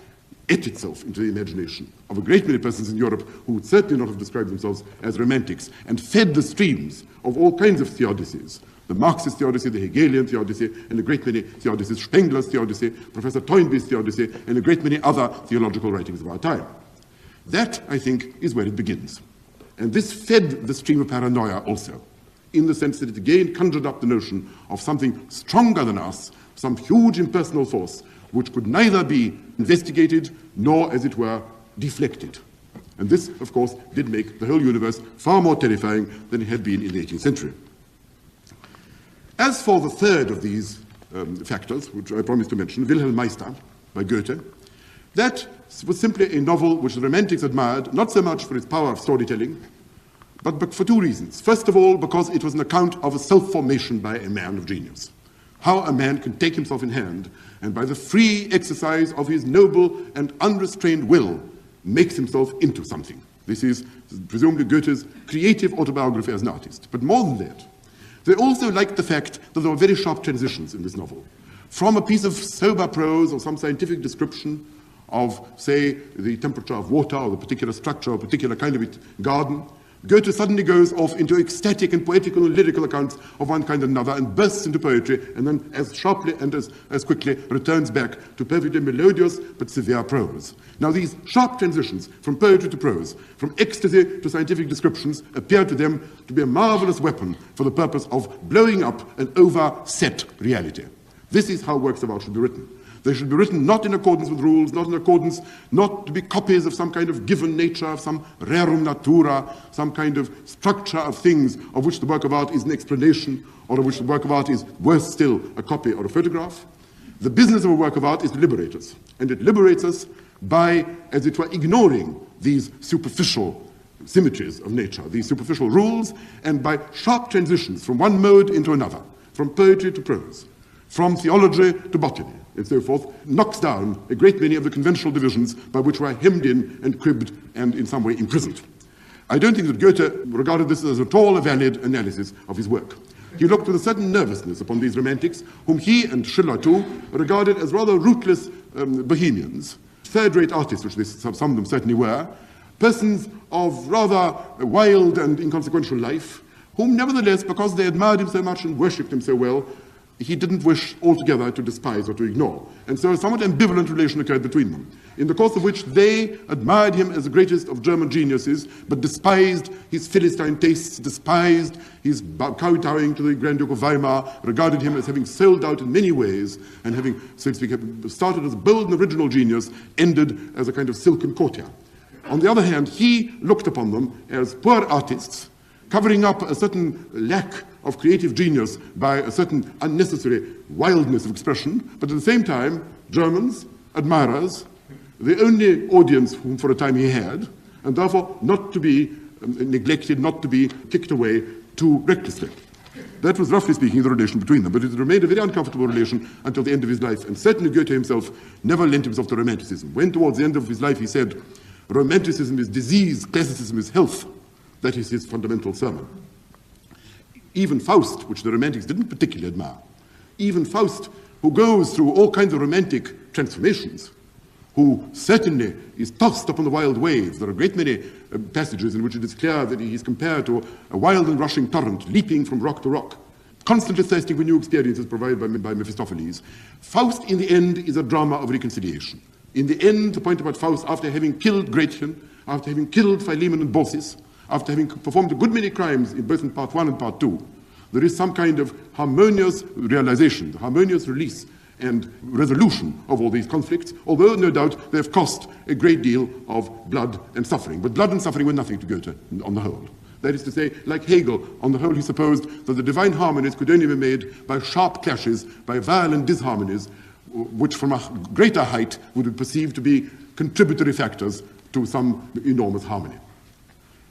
Speaker 1: ate itself into the imagination of a great many persons in Europe who would certainly not have described themselves as romantics, and fed the streams of all kinds of theodicies. The Marxist theodicy, the Hegelian theodicy, and a great many theodicies, Spengler's theodicy, Professor Toynbee's theodicy, and a great many other theological writings of our time. That, I think, is where it begins. And this fed the stream of paranoia also, in the sense that it again conjured up the notion of something stronger than us, some huge impersonal force, which could neither be investigated nor, as it were, deflected. And this, of course, did make the whole universe far more terrifying than it had been in the 18th century. As for the third of these factors, which I promised to mention, Wilhelm Meister, by Goethe, that was simply a novel which the Romantics admired, not so much for its power of storytelling, but for two reasons. First of all, because it was an account of a self-formation by a man of genius. How a man can take himself in hand, and by the free exercise of his noble and unrestrained will, makes himself into something. This is presumably Goethe's creative autobiography as an artist. But more than that, they also liked the fact that there were very sharp transitions in this novel. From a piece of sober prose or some scientific description of, say, the temperature of water or the particular structure or a particular kind of garden, Goethe suddenly goes off into ecstatic and poetical and lyrical accounts of one kind and another and bursts into poetry, and then as sharply and as quickly returns back to perfectly melodious but severe prose. Now these sharp transitions from poetry to prose, from ecstasy to scientific descriptions, appear to them to be a marvelous weapon for the purpose of blowing up an overset reality. This is how works of art should be written. They should be written not in accordance with rules, not to be copies of some kind of given nature, of some rerum natura, some kind of structure of things of which the work of art is an explanation, or of which the work of art is, worse still, a copy or a photograph. The business of a work of art is to liberate us. And it liberates us by, as it were, ignoring these superficial symmetries of nature, these superficial rules, and by sharp transitions from one mode into another, from poetry to prose, from theology to botany, and so forth, knocks down a great many of the conventional divisions by which we're hemmed in and cribbed and in some way imprisoned. I don't think that Goethe regarded this as at all a valid analysis of his work. He looked with a certain nervousness upon these romantics, whom he, and Schiller too, regarded as rather rootless bohemians, third-rate artists, which some of them certainly were, persons of rather wild and inconsequential life, whom nevertheless, because they admired him so much and worshipped him so well, he didn't wish altogether to despise or to ignore. And so a somewhat ambivalent relation occurred between them, in the course of which they admired him as the greatest of German geniuses, but despised his Philistine tastes, despised his kowtowing to the Grand Duke of Weimar, regarded him as having sold out in many ways, and having, so to speak, started as a bold and original genius, ended as a kind of silken courtier. On the other hand, he looked upon them as poor artists, covering up a certain lack of creative genius by a certain unnecessary wildness of expression, but at the same time, Germans, admirers, the only audience whom for a time he had, and therefore not to be neglected, not to be kicked away too recklessly. That was, roughly speaking, the relation between them, but it remained a very uncomfortable relation until the end of his life, and certainly Goethe himself never lent himself to Romanticism. When towards the end of his life he said, Romanticism is disease, classicism is health. That is his fundamental sermon. Even Faust, which the Romantics didn't particularly admire, even Faust, who goes through all kinds of romantic transformations, who certainly is tossed upon the wild waves. There are a great many passages in which it is clear that he is compared to a wild and rushing torrent, leaping from rock to rock, constantly thirsting for new experiences provided by Mephistopheles. Faust, in the end, is a drama of reconciliation. In the end, the point about Faust, after having killed Gretchen, after having killed Philemon and Baucis, after having performed a good many crimes, both in part 1 and part 2, there is some kind of harmonious realization, harmonious release and resolution of all these conflicts, although no doubt they have cost a great deal of blood and suffering. But blood and suffering were nothing to Goethe on the whole. That is to say, like Hegel, on the whole he supposed that the divine harmonies could only be made by sharp clashes, by violent disharmonies, which from a greater height would be perceived to be contributory factors to some enormous harmony.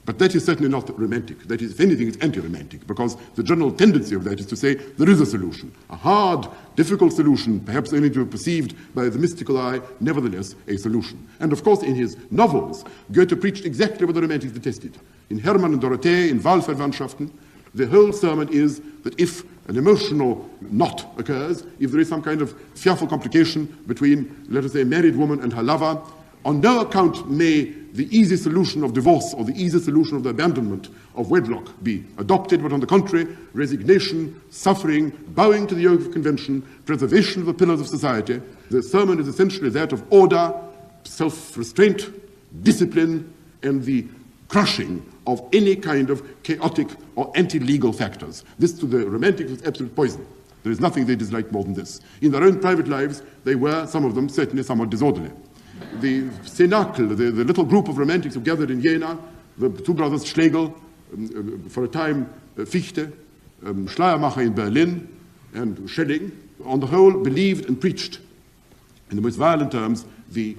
Speaker 1: But that is certainly not romantic. That is, if anything, it's anti-romantic, because the general tendency of that is to say there is a solution, a hard, difficult solution, perhaps only to be perceived by the mystical eye, nevertheless a solution. And of course, in his novels, Goethe preached exactly what the Romantics detested. In Hermann and Dorothee, in Wahlverwandtschaften, the whole sermon is that if an emotional knot occurs, if there is some kind of fearful complication between, let us say, a married woman and her lover, on no account may the easy solution of divorce or the easy solution of the abandonment of wedlock be adopted, but on the contrary, resignation, suffering, bowing to the yoke of convention, preservation of the pillars of society. The sermon is essentially that of order, self-restraint, discipline, and the crushing of any kind of chaotic or anti-legal factors. This to the Romantics was absolute poison. There is nothing they disliked more than this. In their own private lives, they were, some of them, certainly somewhat disorderly. The Cenacle, the little group of Romantics who gathered in Jena, the two brothers Schlegel, for a time Fichte, Schleiermacher in Berlin, and Schelling, on the whole believed and preached in the most violent terms the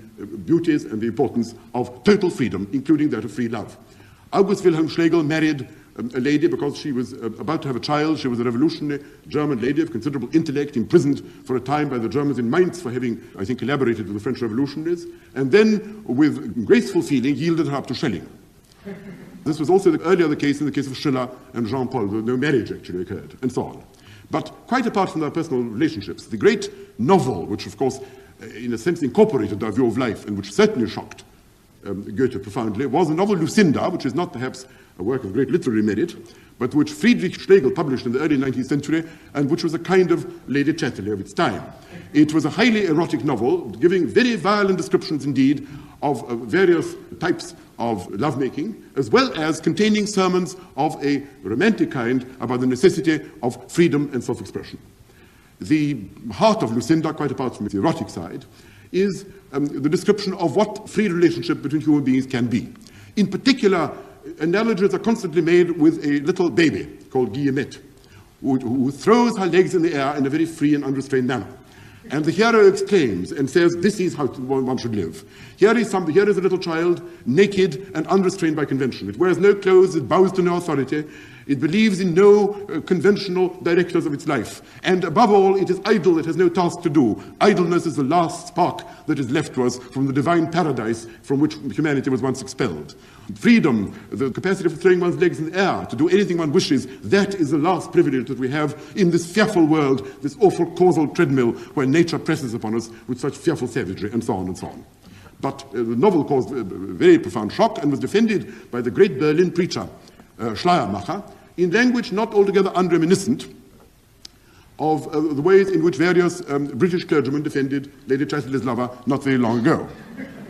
Speaker 1: beauties and the importance of total freedom, including that of free love. August Wilhelm Schlegel married a lady because she was about to have a child. She was a revolutionary German lady of considerable intellect, imprisoned for a time by the Germans in Mainz for having, I think, collaborated with the French revolutionaries, and then, with graceful feeling, yielded her up to Schelling. This was also earlier the case in the case of Schiller and Jean-Paul. No marriage actually occurred, and so on. But quite apart from their personal relationships, the great novel, which of course, in a sense, incorporated their view of life, and which certainly shocked Goethe profoundly, was the novel Lucinda, which is not perhaps a work of great literary merit, but which Friedrich Schlegel published in the early 19th century, and which was a kind of Lady Chatterley of its time. It was a highly erotic novel, giving very violent descriptions indeed of various types of lovemaking, as well as containing sermons of a romantic kind about the necessity of freedom and self-expression. The heart of Lucinda, quite apart from its erotic side, is the description of what free relationship between human beings can be. In particular, analogies are constantly made with a little baby called Guillemette, who throws her legs in the air in a very free and unrestrained manner. And the hero exclaims and says, this is how one should live. Here is a little child, naked and unrestrained by convention. It wears no clothes, it bows to no authority, it believes in no conventional directors of its life. And above all, it is idle, it has no task to do. Idleness is the last spark that is left to us from the divine paradise from which humanity was once expelled. Freedom, the capacity for throwing one's legs in the air, to do anything one wishes, that is the last privilege that we have in this fearful world, this awful causal treadmill where nature presses upon us with such fearful savagery, and so on and so on. But the novel caused a very profound shock and was defended by the great Berlin preacher, Schleiermacher, in language not altogether unreminiscent of the ways in which various British clergymen defended Lady Chatterley's lover not very long ago.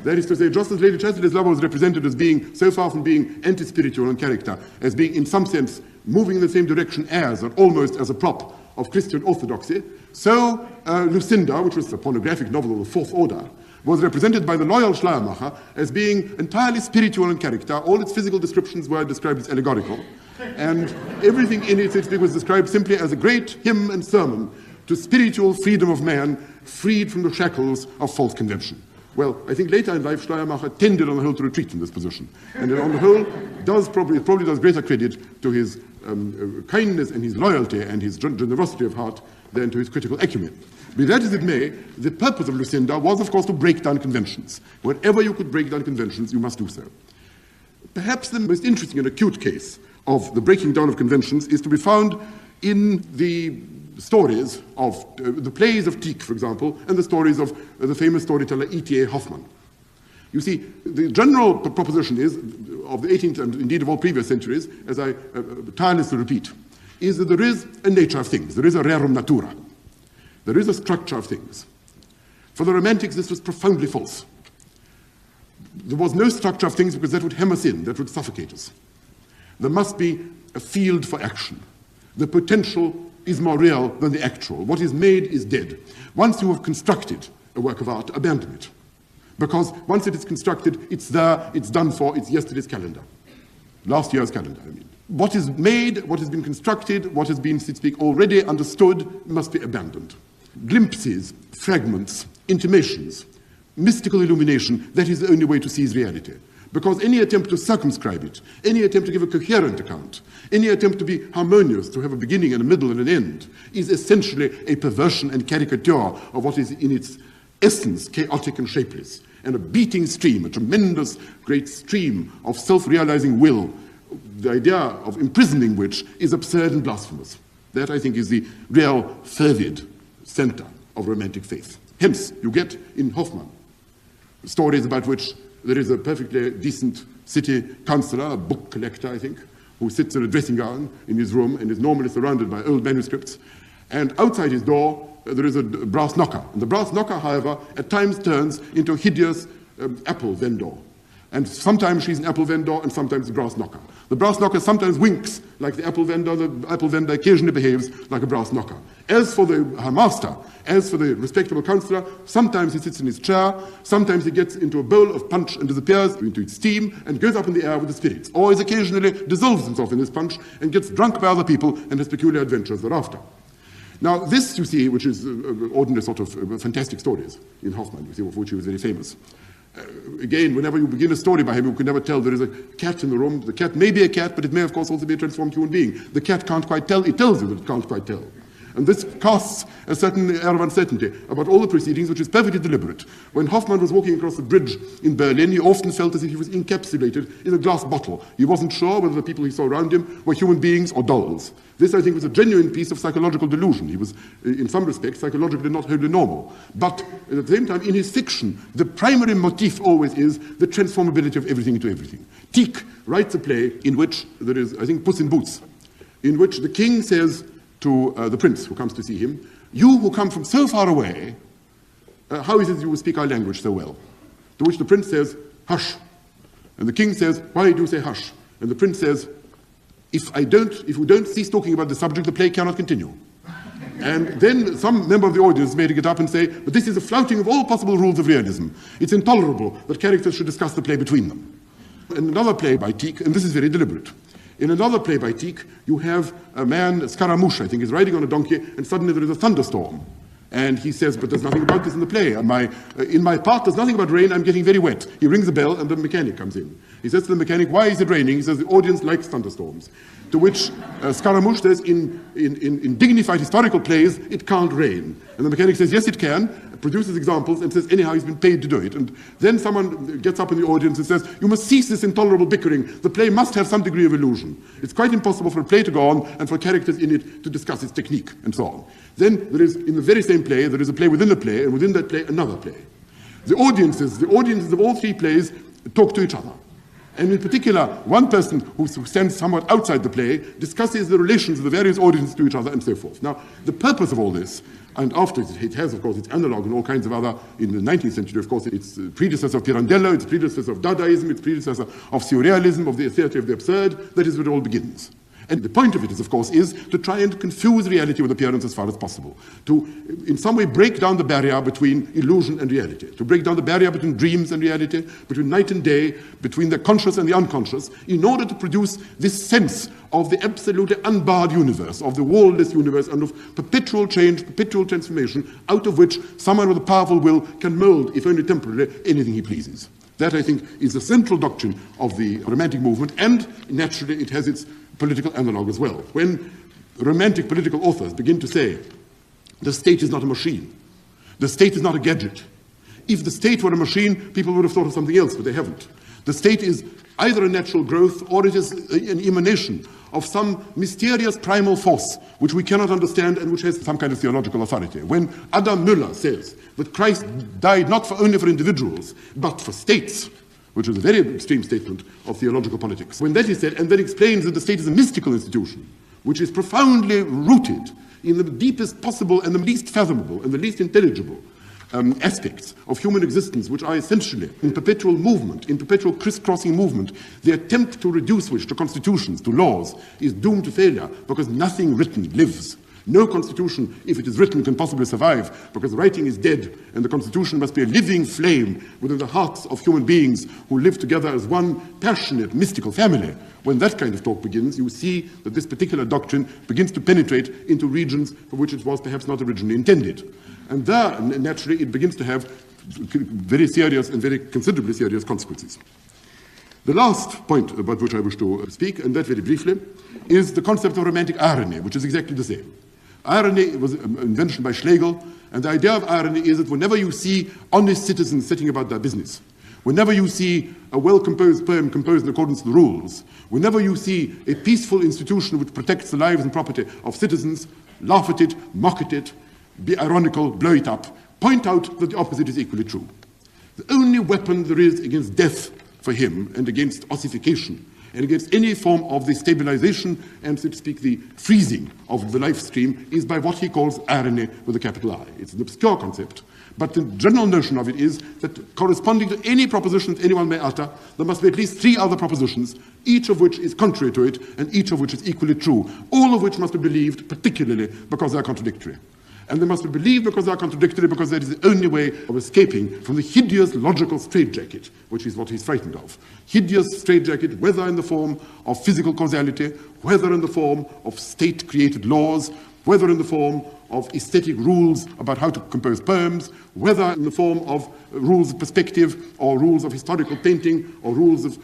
Speaker 1: That is to say, just as Lady Chatterley's lover was represented as being so far from being anti-spiritual in character, as being in some sense moving in the same direction as, or almost as a prop of Christian orthodoxy, so Lucinda, which was a pornographic novel of the fourth order, was represented by the loyal Schleiermacher as being entirely spiritual in character. All its physical descriptions were described as allegorical, and everything in it, so to speak, was described simply as a great hymn and sermon to spiritual freedom of man, freed from the shackles of false convention. Well, I think later in life, Schleiermacher tended on the whole to retreat from this position, and on the whole probably does greater credit to his kindness and his loyalty and his generosity of heart than to his critical acumen. Be that as it may, the purpose of Lucinda was, of course, to break down conventions. Wherever you could break down conventions, you must do so. Perhaps the most interesting and acute case of the breaking down of conventions is to be found in the stories of the plays of Tieck, for example, and the stories of the famous storyteller E.T.A. Hoffmann. You see, the general proposition is, of the 18th and indeed of all previous centuries, as I tirelessly repeat, is that there is a nature of things, there is a rerum natura, there is a structure of things. For the Romantics, this was profoundly false. There was no structure of things because that would hem us in, that would suffocate us. There must be a field for action. The potential is more real than the actual. What is made is dead. Once you have constructed a work of art, abandon it. Because once it is constructed, it's there, it's done for, it's yesterday's calendar. Last year's calendar, I mean. What is made, what has been constructed, what has been, so to speak, already understood must be abandoned. Glimpses, fragments, intimations, mystical illumination, that is the only way to seize reality. Because any attempt to circumscribe it, any attempt to give a coherent account, any attempt to be harmonious, to have a beginning and a middle and an end, is essentially a perversion and caricature of what is in its essence chaotic and shapeless. And a beating stream, a tremendous great stream of self-realizing will, the idea of imprisoning which is absurd and blasphemous. That, I think, is the real fervid center of Romantic faith. Hence, you get in Hoffmann stories about which there is a perfectly decent city councillor, a book collector, I think, who sits in a dressing gown in his room and is normally surrounded by old manuscripts. And outside his door, there is a brass knocker. And the brass knocker, however, at times turns into a hideous apple vendor. And sometimes she's an apple vendor and sometimes a brass knocker. The brass knocker sometimes winks like the apple vendor occasionally behaves like a brass knocker. As for her master, as for the respectable councillor, sometimes he sits in his chair, sometimes he gets into a bowl of punch and disappears into its steam and goes up in the air with the spirits, or is occasionally dissolves himself in this punch and gets drunk by other people and has peculiar adventures thereafter. Now this, you see, which is ordinary sort of fantastic stories in Hoffmann, you see, of which he was very famous. Again, whenever you begin a story by him, you can never tell there is a cat in the room. The cat may be a cat, but it may, of course, also be a transformed human being. The cat can't quite tell. It tells you that it can't quite tell. And this casts a certain air of uncertainty about all the proceedings, which is perfectly deliberate. When Hoffmann was walking across the bridge in Berlin, he often felt as if he was encapsulated in a glass bottle. He wasn't sure whether the people he saw around him were human beings or dolls. This, I think, was a genuine piece of psychological delusion. He was, in some respects, psychologically not wholly normal. But at the same time, in his fiction, the primary motif always is the transformability of everything into everything. Tieck writes a play in which there is, I think, Puss in Boots, in which the king says to the prince who comes to see him, "You who come from so far away, how is it you speak our language so well?" To which the prince says, "Hush." And the king says, "Why do you say hush?" And the prince says, if we don't cease talking about the subject, the play cannot continue." And then some member of the audience may get up and say, "But this is a flouting of all possible rules of realism. It's intolerable that characters should discuss the play between them." In another play by Tieck, and this is very deliberate, in another play by Tieck, you have a man, Scaramouche, I think, is riding on a donkey, and suddenly there is a thunderstorm. And he says, "But there's nothing about this in the play. In my part, there's nothing about rain. I'm getting very wet." He rings the bell, and the mechanic comes in. He says to the mechanic, "Why is it raining?" He says, "The audience likes thunderstorms." To which Scaramouche says, in dignified historical plays, it can't rain. And the mechanic says, "Yes, it can," produces examples, and says, anyhow, he's been paid to do it. And then someone gets up in the audience and says, "You must cease this intolerable bickering. The play must have some degree of illusion. It's quite impossible for a play to go on and for characters in it to discuss its technique," and so on. Then there is, in the very same play, there is a play within a play, and within that play, another play. The audiences of all three plays talk to each other. And in particular, one person who stands somewhat outside the play discusses the relations of the various audiences to each other and so forth. Now, the purpose of all this, and after it has, of course, its analog in all kinds of other, in the 19th century, of course, it's predecessor of Pirandello, it's predecessor of Dadaism, it's predecessor of Surrealism, of the theatre of the absurd. That is where it all begins. And the point of it is, of course, is to try and confuse reality with appearance as far as possible, to in some way break down the barrier between illusion and reality, to break down the barrier between dreams and reality, between night and day, between the conscious and the unconscious, in order to produce this sense of the absolutely unbarred universe, of the wall-less universe, and of perpetual change, perpetual transformation, out of which someone with a powerful will can mold, if only temporarily, anything he pleases. That, I think, is the central doctrine of the Romantic movement, and naturally it has its political analog as well. When Romantic political authors begin to say, the state is not a machine, the state is not a gadget. If the state were a machine, people would have thought of something else, but they haven't. The state is either a natural growth or it is an emanation of some mysterious primal force which we cannot understand and which has some kind of theological authority. When Adam Müller says that Christ died not only for individuals, but for states, which is a very extreme statement of theological politics. When that is said, and then explains that the state is a mystical institution, which is profoundly rooted in the deepest possible and the least fathomable and the least intelligible aspects of human existence, which are essentially in perpetual movement, in perpetual crisscrossing movement, the attempt to reduce which to constitutions, to laws, is doomed to failure, because nothing written lives. No constitution, if it is written, can possibly survive, because writing is dead, and the constitution must be a living flame within the hearts of human beings who live together as one passionate, mystical family. When that kind of talk begins, you see that this particular doctrine begins to penetrate into regions for which it was perhaps not originally intended. And there, naturally, it begins to have very serious and very considerably serious consequences. The last point about which I wish to speak, and that very briefly, is the concept of romantic irony, which is exactly the same. Irony was an invention by Schlegel, and the idea of irony is that whenever you see honest citizens setting about their business, whenever you see a well-composed poem composed in accordance with the rules, whenever you see a peaceful institution which protects the lives and property of citizens, laugh at it, mock at it, be ironical, blow it up, point out that the opposite is equally true. The only weapon there is against death for him and against ossification and against any form of the stabilization and, so to speak, the freezing of the life stream is by what he calls irony with a capital I. It's an obscure concept, but the general notion of it is that corresponding to any proposition that anyone may utter, there must be at least three other propositions, each of which is contrary to it and each of which is equally true, all of which must be believed, particularly because they are contradictory. And they must be believed because they are contradictory, because that is the only way of escaping from the hideous logical straitjacket, which is what he's frightened of. Hideous straitjacket, whether in the form of physical causality, whether in the form of state-created laws, whether in the form of aesthetic rules about how to compose poems, whether in the form of rules of perspective or rules of historical painting or rules of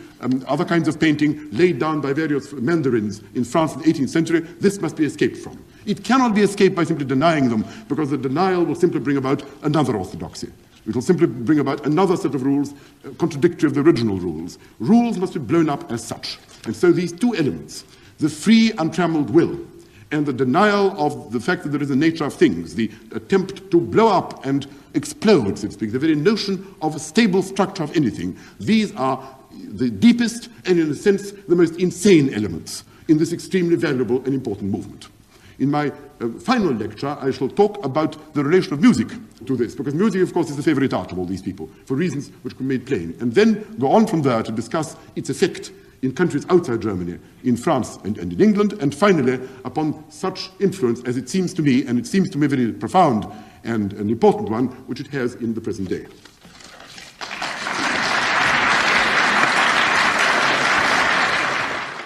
Speaker 1: other kinds of painting laid down by various mandarins in France in the 18th century, this must be escaped from. It cannot be escaped by simply denying them, because the denial will simply bring about another orthodoxy. It will simply bring about another set of rules contradictory of the original rules. Rules must be blown up as such. And so these two elements, the free, untrammeled will, and the denial of the fact that there is a nature of things, the attempt to blow up and explode, so to speak, the very notion of a stable structure of anything, these are the deepest and, in a sense, the most insane elements in this extremely valuable and important movement. In my final lecture, I shall talk about the relation of music to this, because music, of course, is the favorite art of all these people, for reasons which can be made plain, and then go on from there to discuss its effect in countries outside Germany, in France and in England, and finally, upon such influence as it seems to me, and it seems to me very profound and an important one, which it has in the present day.